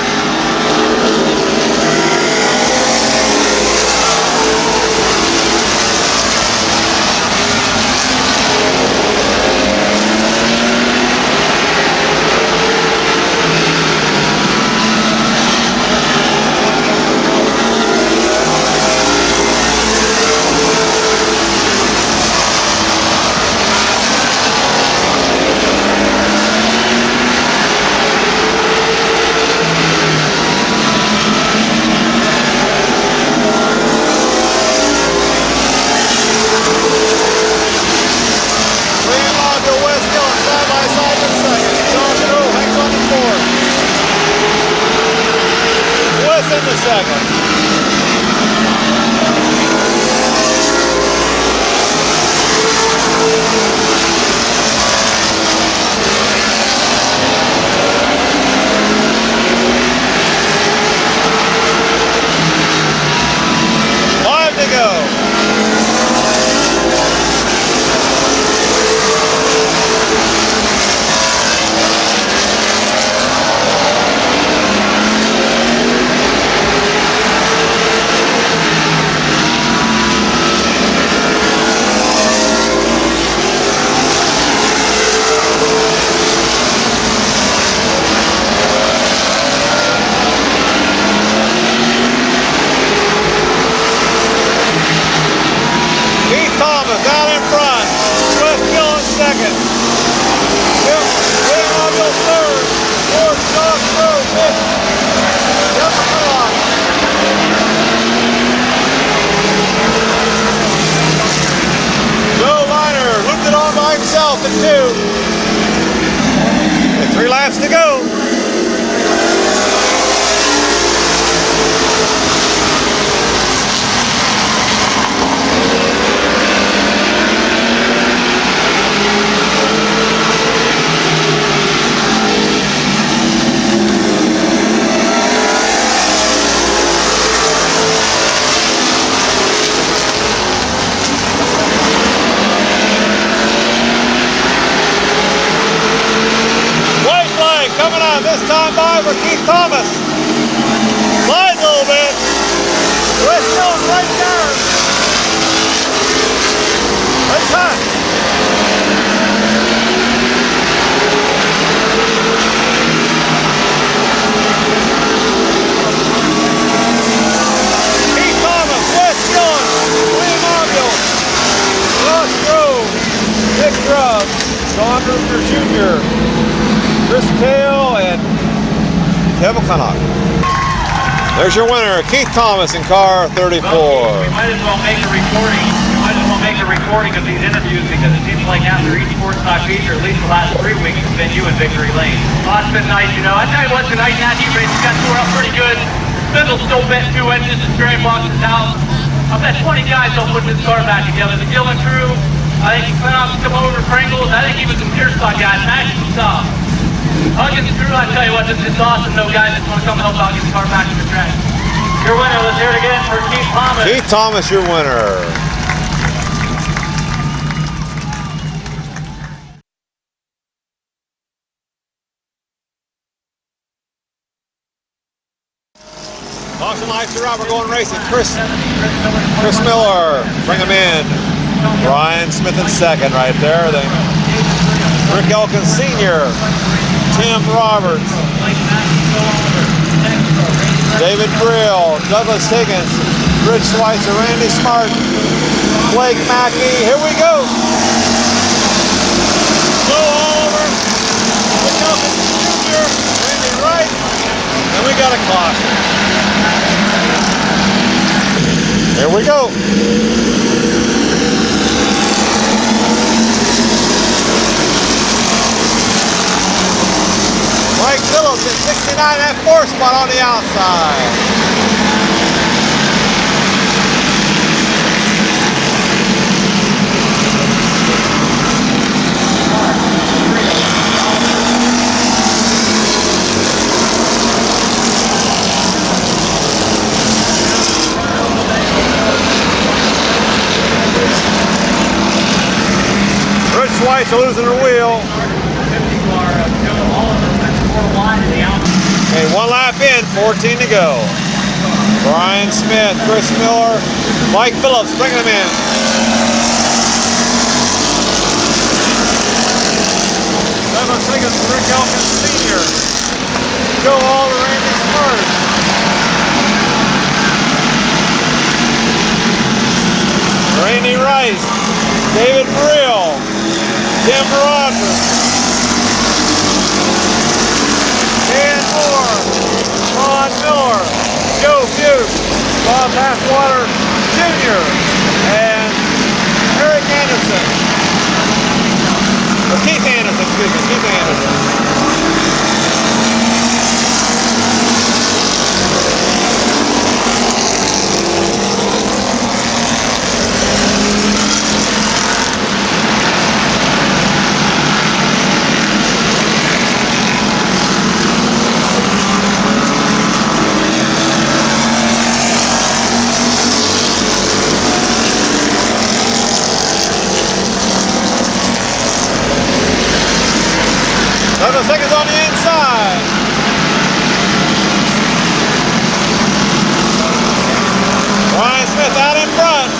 In the second. Five to go. Out in front, Wes Gillen second, William Obule third, fourth Josh Grove, fifth, Kevin McClintock. Joe Liner looped it on by himself at 2. And 3 laps to go. Coming on this time by for Keith Thomas. Slides a little bit. Wes Gillen right there. Right time. Keith Thomas, Wes Gillen, William Obule, Josh Grove, Dick Grubb, Don Rupert Jr., Chris Kale, and Kevin McClintock. There's your winner, Keith Thomas in car 34. We might as well make a recording. recording of these interviews because it seems like after each sports talk feature, at least the last 3 weeks, it's been you in victory lane. Well, it's been nice, you know. I tell you what, tonight in that heat race, got tore up pretty good. Spindle still bent 2 inches, the steering box is out. I bet 20 guys don't put this car back together. The Gillen crew, I think he went off to come over to Pringles. I think he was some Pure Stock guys, Max and Saw. Huggins crew, I tell you what, this is awesome, though, guys. Just want to come help out, get the car back to the track. Your winner, let's hear it again for Keith Thomas. Keith Thomas, your winner. Caution lights are out. We're going racing. Chris Miller, bring him in. Brian Smith in second right there. Then Rick Elkins Sr., Tim Roberts, David Brill, Douglas Higgins, Rich Schweitzer, Randy Smart, Blake Mackey. Here we go. Joe Oliver, Rick Elkins Jr., Randy Wright, and we got a caution. Here we go. Mike Phillips at 69, that 4 spot on the outside. Rich Schweitzer losing her wheel. Okay, 1 lap in, 14 to go. Brian Smith, Chris Miller, Mike Phillips bringing them in. Douglas Higgins, Rick Elkins Sr., Joe Oliver, Randy Smart. Randy Rice, David Brill, Tim Rogers, Dan Moore, Ron Miller, Joe Fuchs, Bob Halfwater Jr., and Eric Anderson. Or Keith Anderson, excuse me, Keith Anderson. Douglas Higgins on the inside. Brian Smith out in front.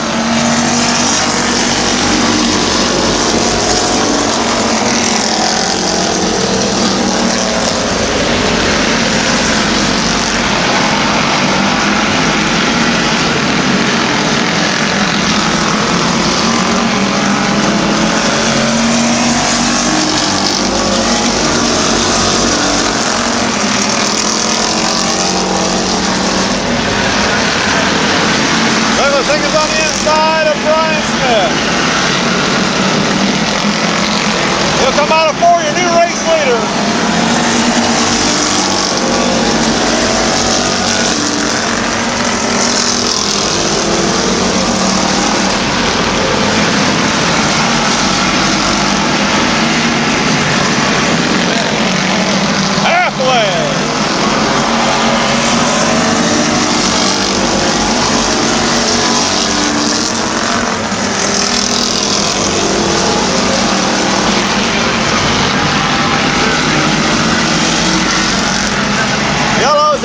Higgins on the inside of Brian Smith. He'll come out of 4, your new race leader. Halfway.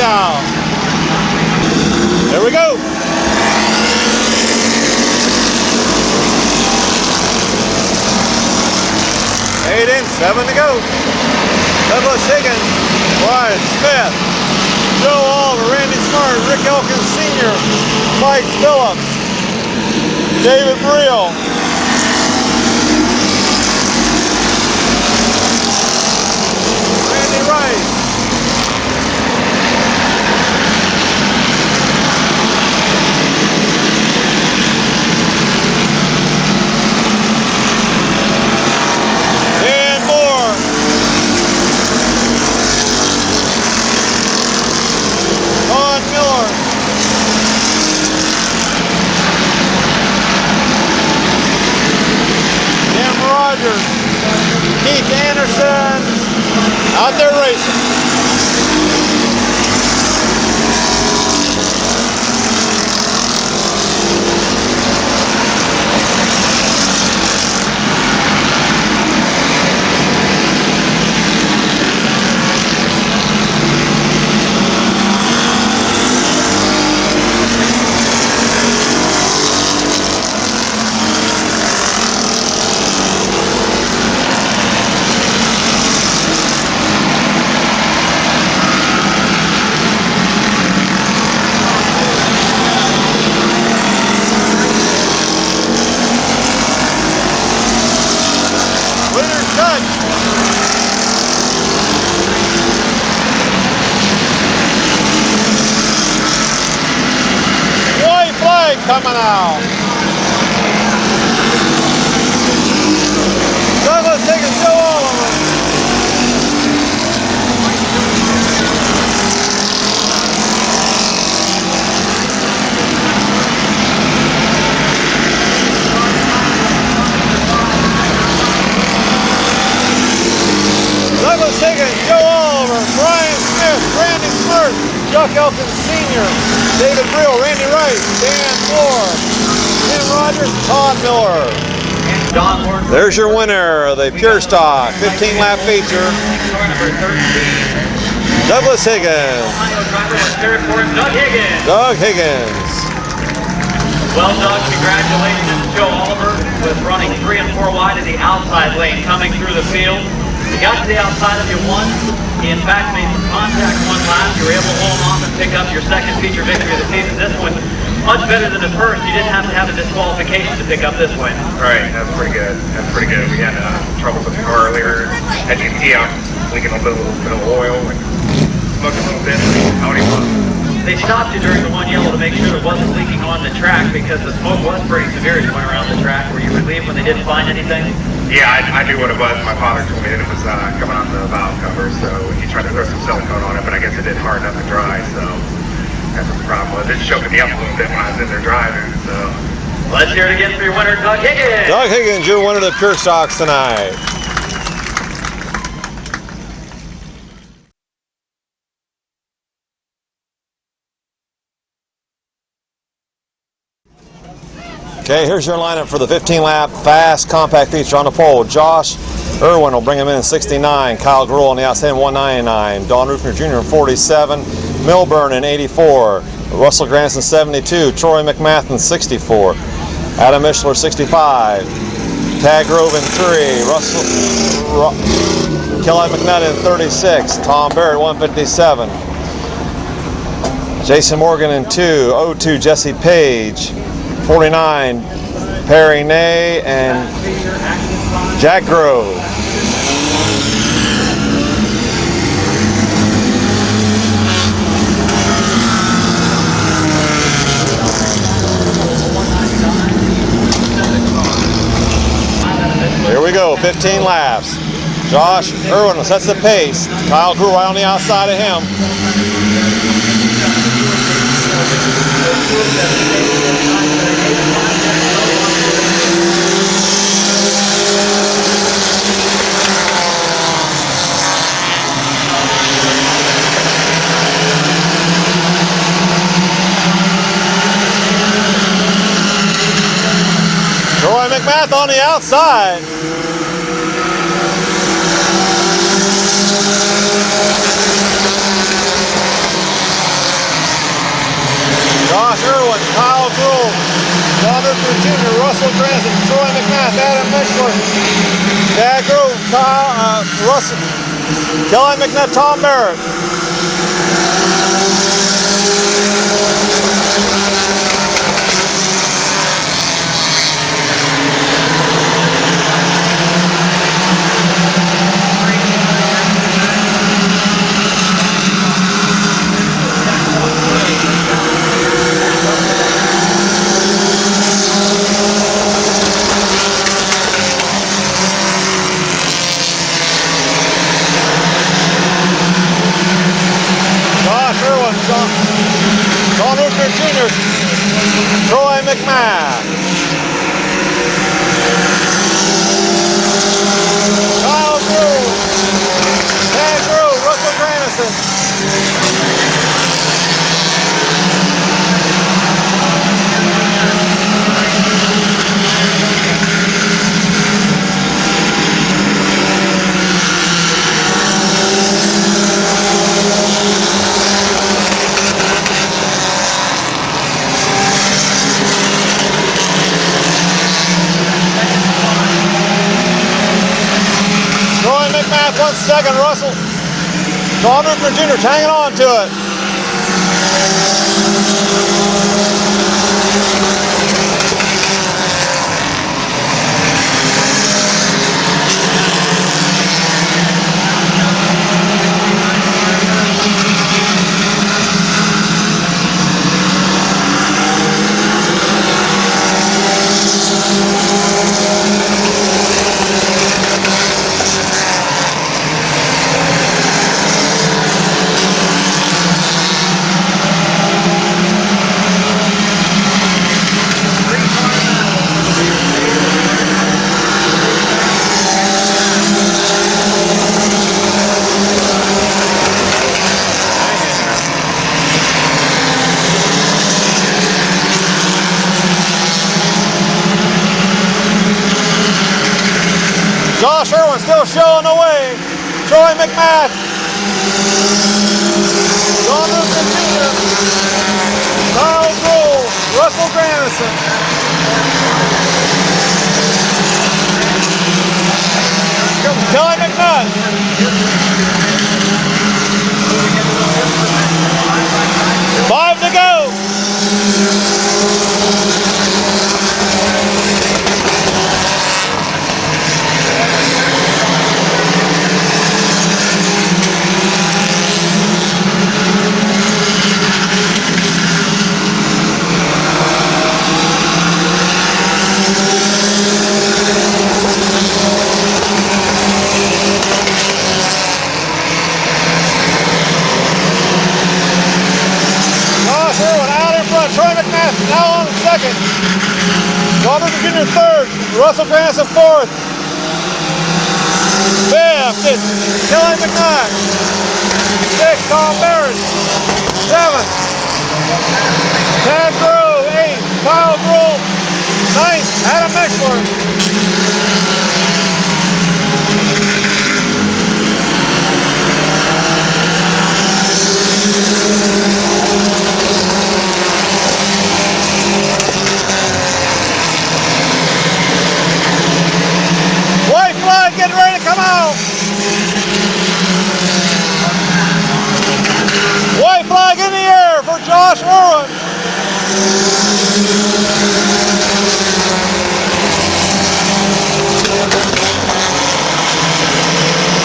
Out. There we go. Eight in, 7 to go. Douglas Higgins, Brian Smith, Joe Oliver, Randy Smart, Rick Elkins Sr., Mike Phillips, David Brill, Randy Rice, coming out. Douglas Higgins, Joe Oliver. Douglas Higgins, Joe Oliver, Brian Smith, Randy Smart, Chuck Elkins Sr., David Brill, Randy Wright, Dan Moore, Tim Rogers, Todd Miller. There's your winner of the Pure Stock 15-lap feature, Douglas Higgins. Doug Higgins. Well, Doug, congratulations to Joe Oliver with running 3 and 4 wide in the outside lane coming through the field. You got to the outside of you won. He in fact made some contact one lap. You were able to hold him off and pick up your second feature victory of the season. This one much better than the first. You didn't have to have a disqualification to pick up this win. Right, that's pretty good. That's pretty good. We had trouble with the car earlier. As you can see, I'm leaking a little bit of oil and smoking a little bit. They stopped you during the one yellow to make sure it wasn't leaking on the track because the smoke was pretty severe as you went around the track. Were you relieved when they didn't find anything? Yeah, I knew what it was. My father told me that it was coming on the valve cover, so he tried to throw some silicone on it, but I guess it didn't harden up and dry, so that's what the problem was. It choking me up a little bit when I was in there driving, so. Let's hear it again for your winner, Doug Higgins. Doug Higgins, your winner of the Pure Stocks tonight. Okay, here's your lineup for the 15-lap fast compact feature on the pole. Josh Irwin will bring him in 69. Kyle Grohl on the outside in 199. Don Rufner Jr. in 47. Milburn in 84. Russell Granson 72. Troy McMath 64. Adam Mishler 65. Tag Grove in 3. Kelly McNutt in 36. Tom Barrett 157. Jason Morgan in 2. 02 Jesse Page. 49, Perry Ney and Jack Grove. Here we go, 15 laps. Josh Irwin sets the pace. Kyle Grew right on the outside of him. Troy McMath on the outside. Josh Irwin, Kyle Gould, Don Rufner Jr., Russell Granson, Troy McMath, Adam Mishler, Dad Grove, Russell, Kelly McNutt, Tom Barrett. Don Rufner Jr., Troy McMath, Kyle Grove, Dan Grove, Russell Granison. Troy McMath, 1 second, Russell. Don Rufner Jr. hanging on to it. McMath. John Newton Jr. Kyle Grohl. Russell Granison. Comes Kelly McNutt. 5 to go. Now on second. Robert Jr. third. Russell Granson fourth. Fifth is Kelly McKnight. Sixth, Tom Barrett. Seventh, Tad Grove. Eighth, Kyle Grove. Ninth, Adam Mixler. Getting ready to come out. White flag in the air for Josh Irwin.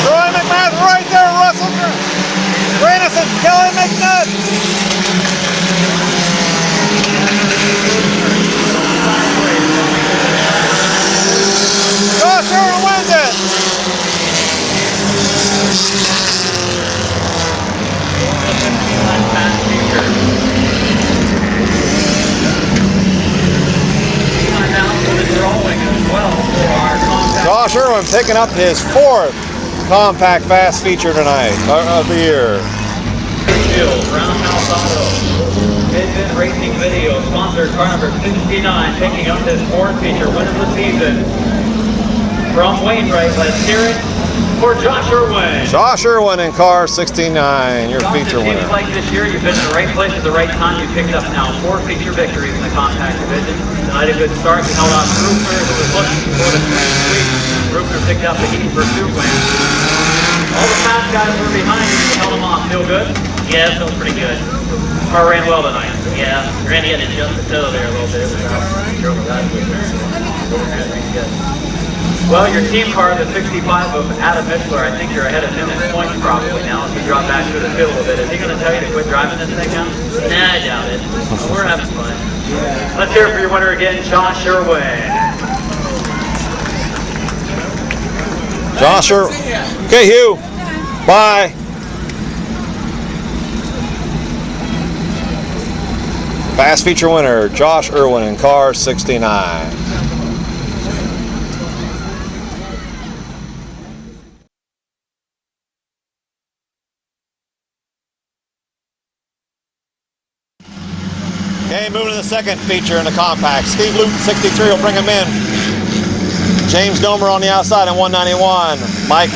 Troy McMath right there. Russell Granison, Kelly McNutt. Josh Irwin wins it. Josh Irwin picking up his 4th compact fast feature tonight of the year. Roundhouse Auto. Mid-Vid Racing Video, sponsored car number 69, picking up his 4th feature win of the season. From Wainwright, let's hear it for Josh Irwin. Josh Irwin in car 69, your Josh, feature it seems winner. like this year you've been in the right place at the right time. You picked up now 4 feature victories in the compact division. Tonight a good start. You held off Rupert, who was looking for the sweep. Rupert picked up the heat pursuit win. All the fast guys were behind you. You held them off. Feel good? Yeah, it feels pretty good. Car ran well tonight. Yeah, Randy had to adjust the toe there a little bit. Well, your team car, the 65 of Adam Mixler, I think you're ahead of him in points probably now as you drop back to the field a little bit. Is he going to tell you to quit driving this thing now? Nah, I doubt it. We're having fun. Let's hear it for your winner again, Josh Irwin. Josh Irwin. Okay, Hugh. Bye. Fast feature winner, Josh Irwin in car 69. Okay, moving to the second feature in the compact. Steve Luton, 63, will bring him in. James Domer on the outside in 191. Mike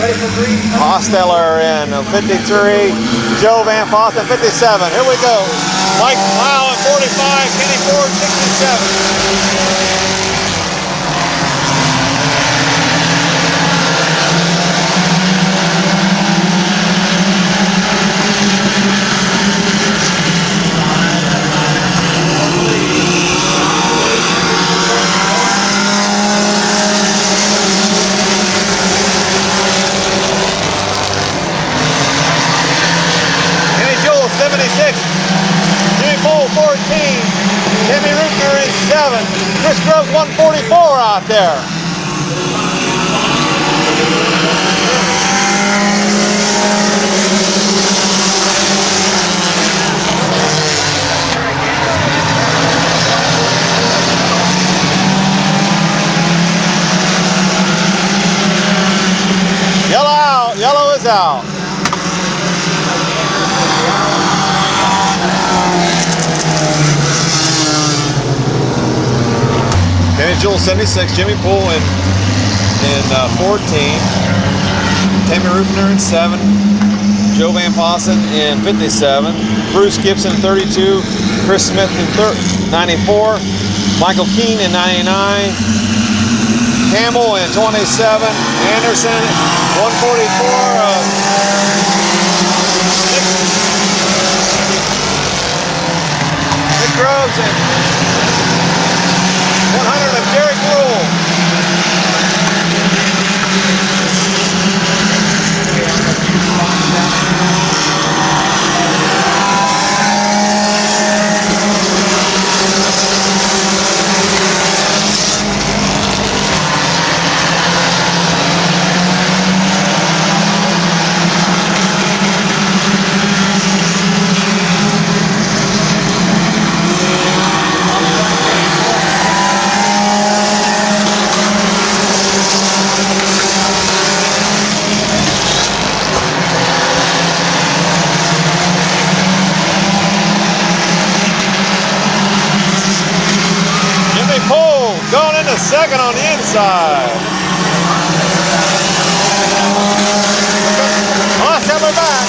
Hosteller in 53. Joe Van Fossen, 57. Here we go. Mike Lau at 45. Kenny Ford, 67. Jimmy Bull 14, Timmy Rutner is 7, Chris Groves 144 out there. Yellow out, yellow is out. Kenny Jewell 76, Jimmy Poole in 14. Tammy Rufner in 7. Joe Van Fossen in 57. Bruce Gibson 32. Chris Smith in 94. Michael Keane in 99. Campbell in 27. Anderson 144. Nick Groves and 100 of Derek Rule. Going into second on the inside. Last time we're back.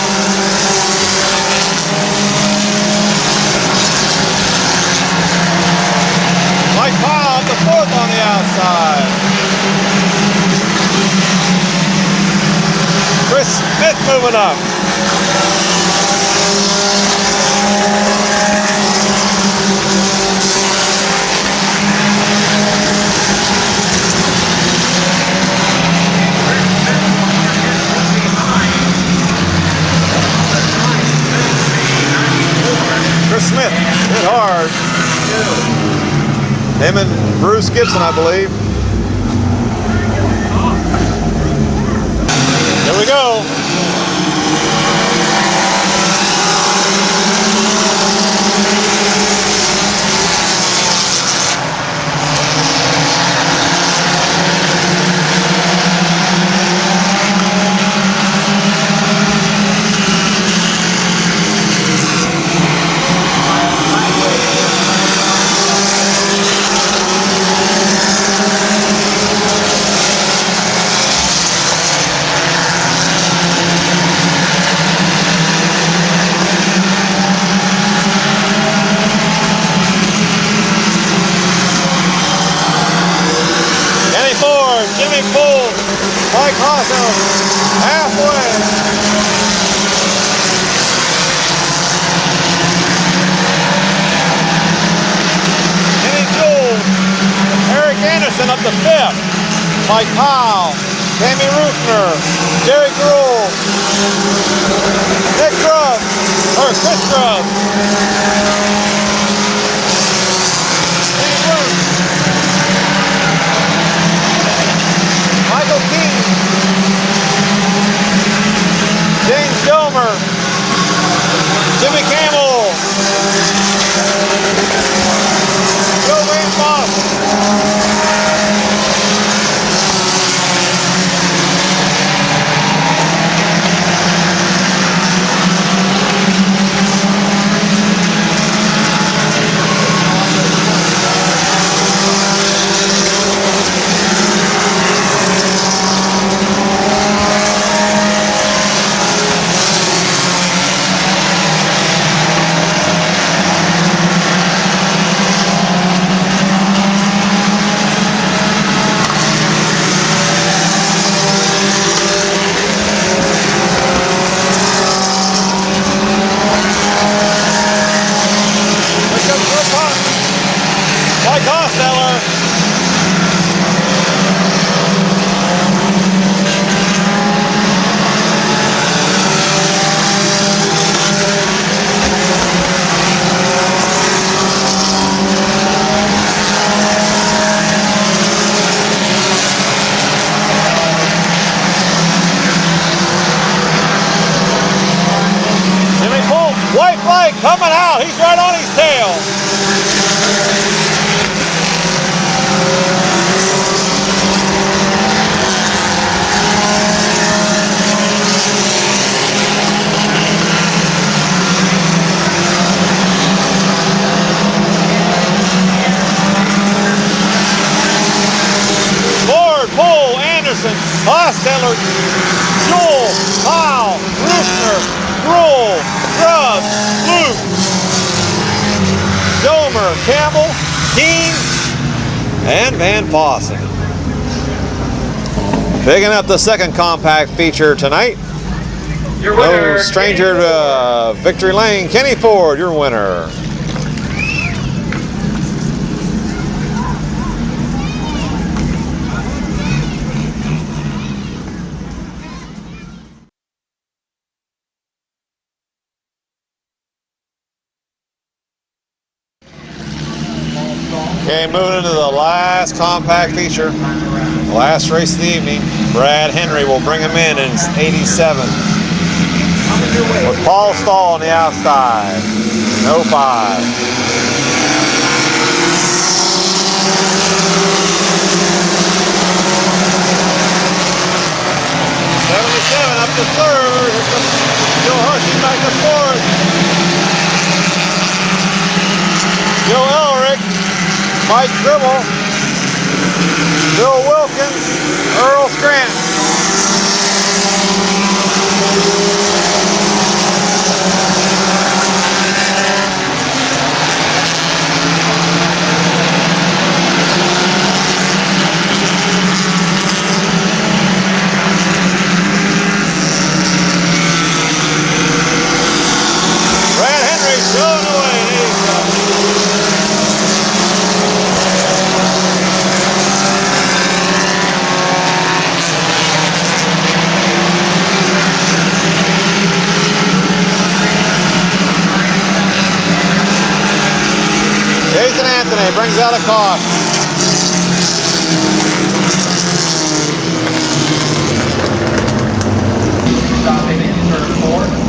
Mike Powell up the 4th on the outside. Chris Smith moving up. Chris Smith hit hard. Him and Bruce Gibson, I believe. Here we go. Jimmy Poole, Mike Hosso, halfway. Kenny Jewell, Eric Anderson up to 5th. Mike Powell, Tammy Rufner, Jerry Gruhl, Nick Grubb, or Chris Grubb. Michael Keane, James Domer, Jimmy Campbell, Joe Van Fossen. Mike Hosteller. Jimmy Poole, white flag coming out. He's right on his tail. Ford, Poole, Anderson, Hosteller, Jewell. Campbell, Keene, and Van Fossen. Picking up the second compact feature tonight. Your No winner, stranger to Victory Lane, Kenny Ford, your winner. Okay, moving into the last compact feature. The last race of the evening. Brad Henry will bring him in 87. With Paul Stahl on the outside. No 5. 77 up to third. Here comes Joe Hershey back to fourth. Joe Elric, Mike Gribble, Bill Wilkins, Earl Scranton. Brad Henry showing away. There you go. Jason Anthony brings out a caution. stopping in turn 4.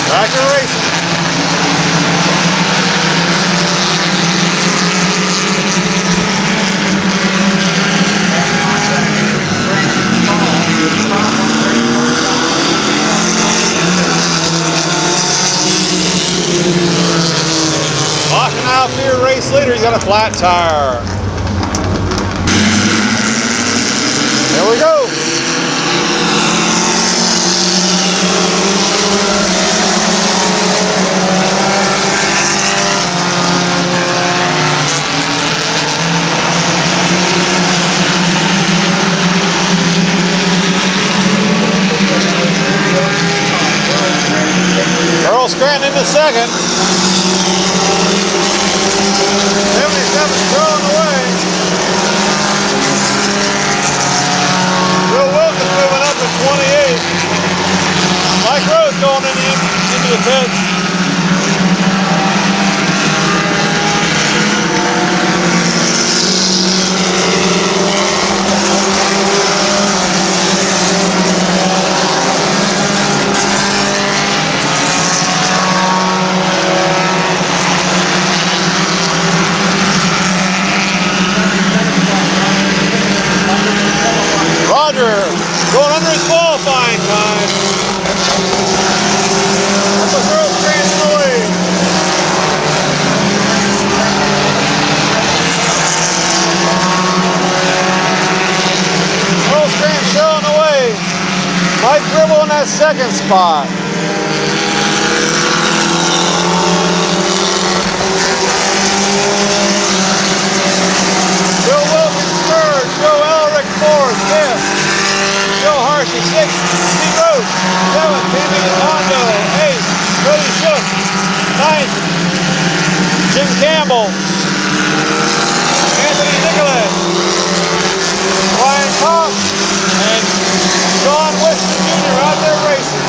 Tractor racing. Caution out for your race leader. He's got a flat tire. There we go. Earl Scranton into second. 77 throwing away. Bill Wilkins moving up to 28. Mike Rose going into the pits. Roger going under his qualifying time. That's the Earl Scranton away. Earl Scranton showing away. Mike Gribble in that second spot. Bill Wilkins third, Joe Elric fourth, fifth, Joe Hershey sixth, Steve Rhodes seventh, Timmy Hondo eighth, Cody Shook ninth, Jim Campbell, Anthony Nicholas, Ryan Cox, and John Weston Jr. out there racing.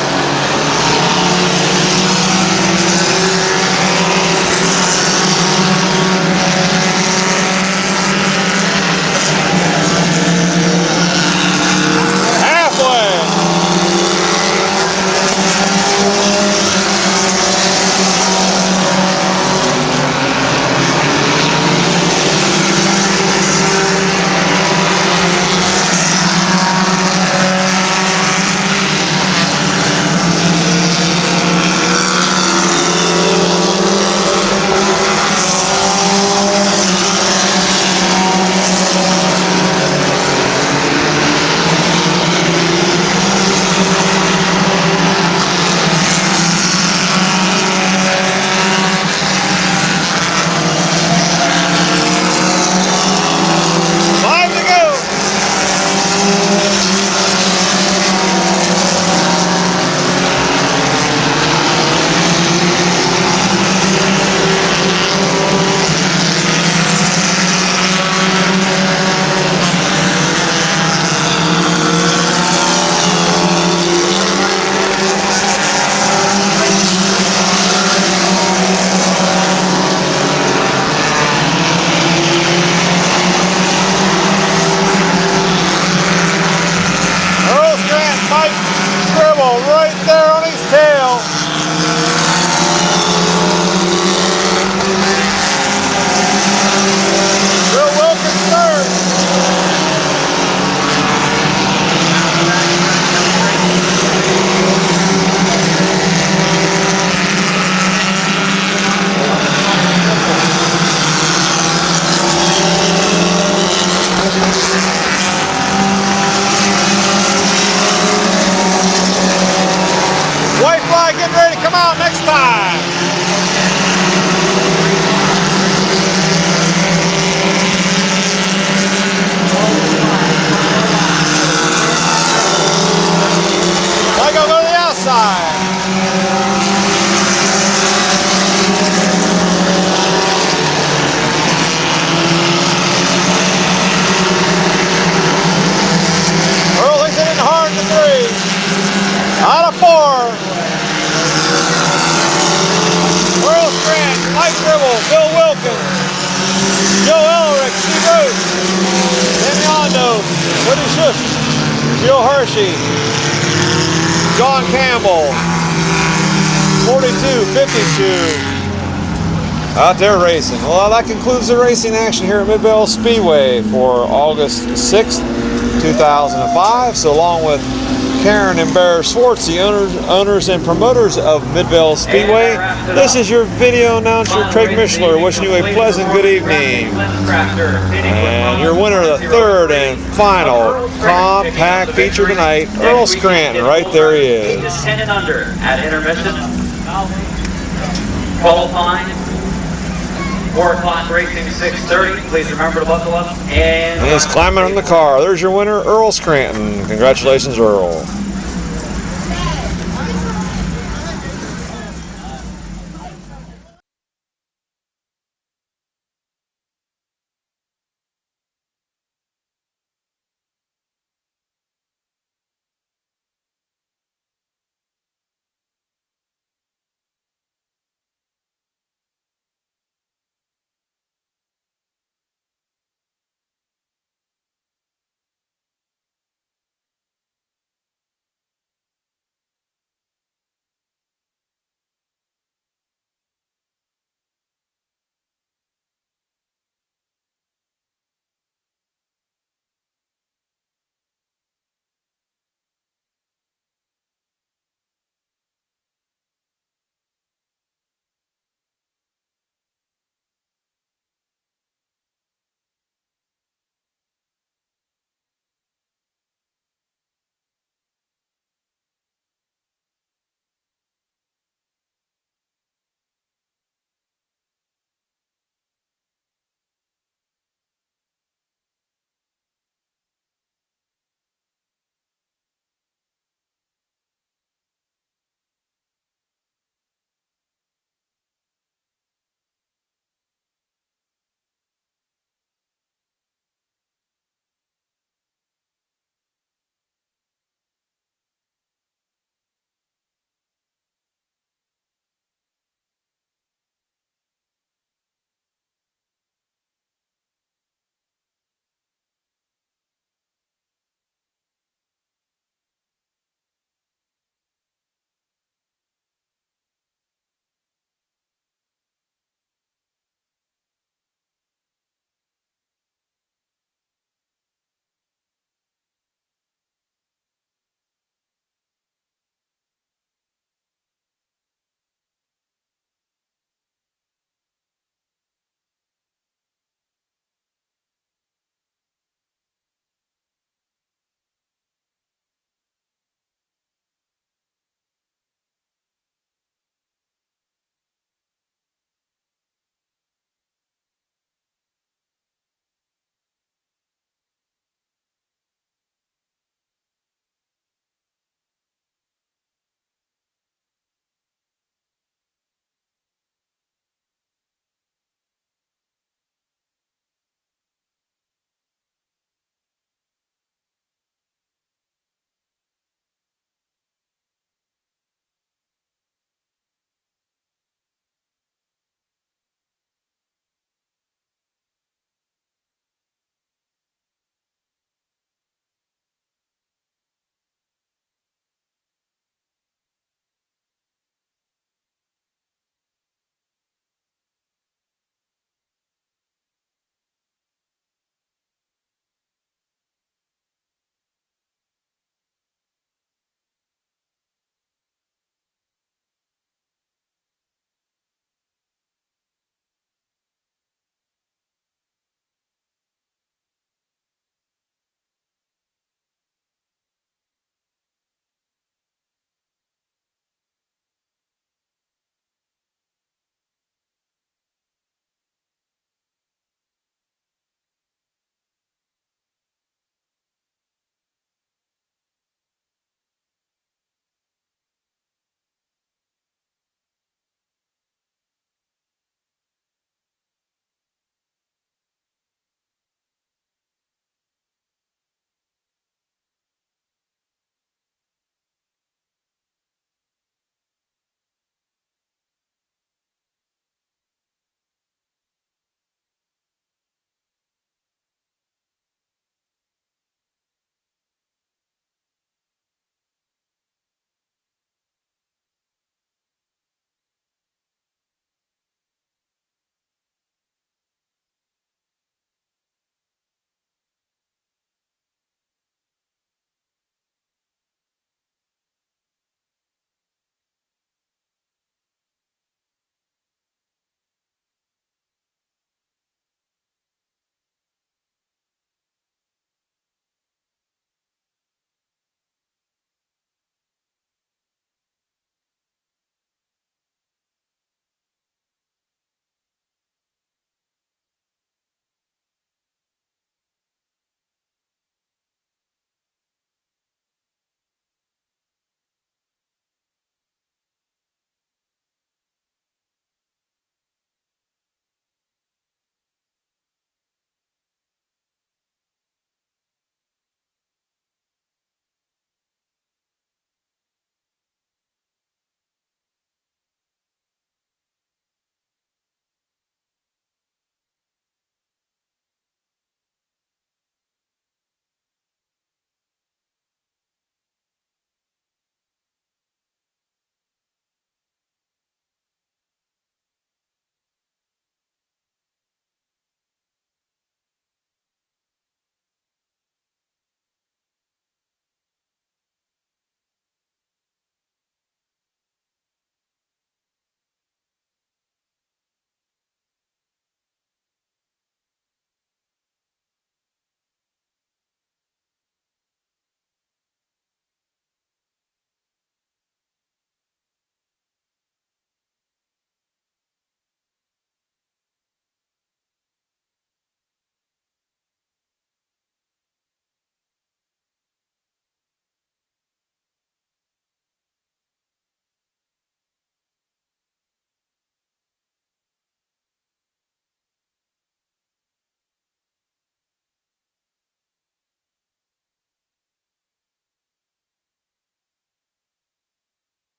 White flag getting ready to come out next time. I go to the outside. Earl is hitting hard in the 3. Out of 4. Earl Grant, Mike Gribble, Bill Wilkins, Joe Elric, Steve Root, Tim Yondo, Woody Schuss, Jill Hershey, John Campbell, 42-52. Out there racing. Well, that concludes the racing action here at Midvale Speedway for August 6th, 2005. So along with Karen and Bear Swartz, the owners and promoters of Midvale Speedway, this is your video announcer, Craig Mishler, wishing you a pleasant good evening. And your winner of the 3rd and final compact feature tonight, Earl Scranton. Right there he is. Ages 10 and under at intermission. Qualifying. 4 o'clock racing, 6:30. Please remember to buckle up. And He's climbing on the car. There's your winner, Earl Scranton. Congratulations, Earl.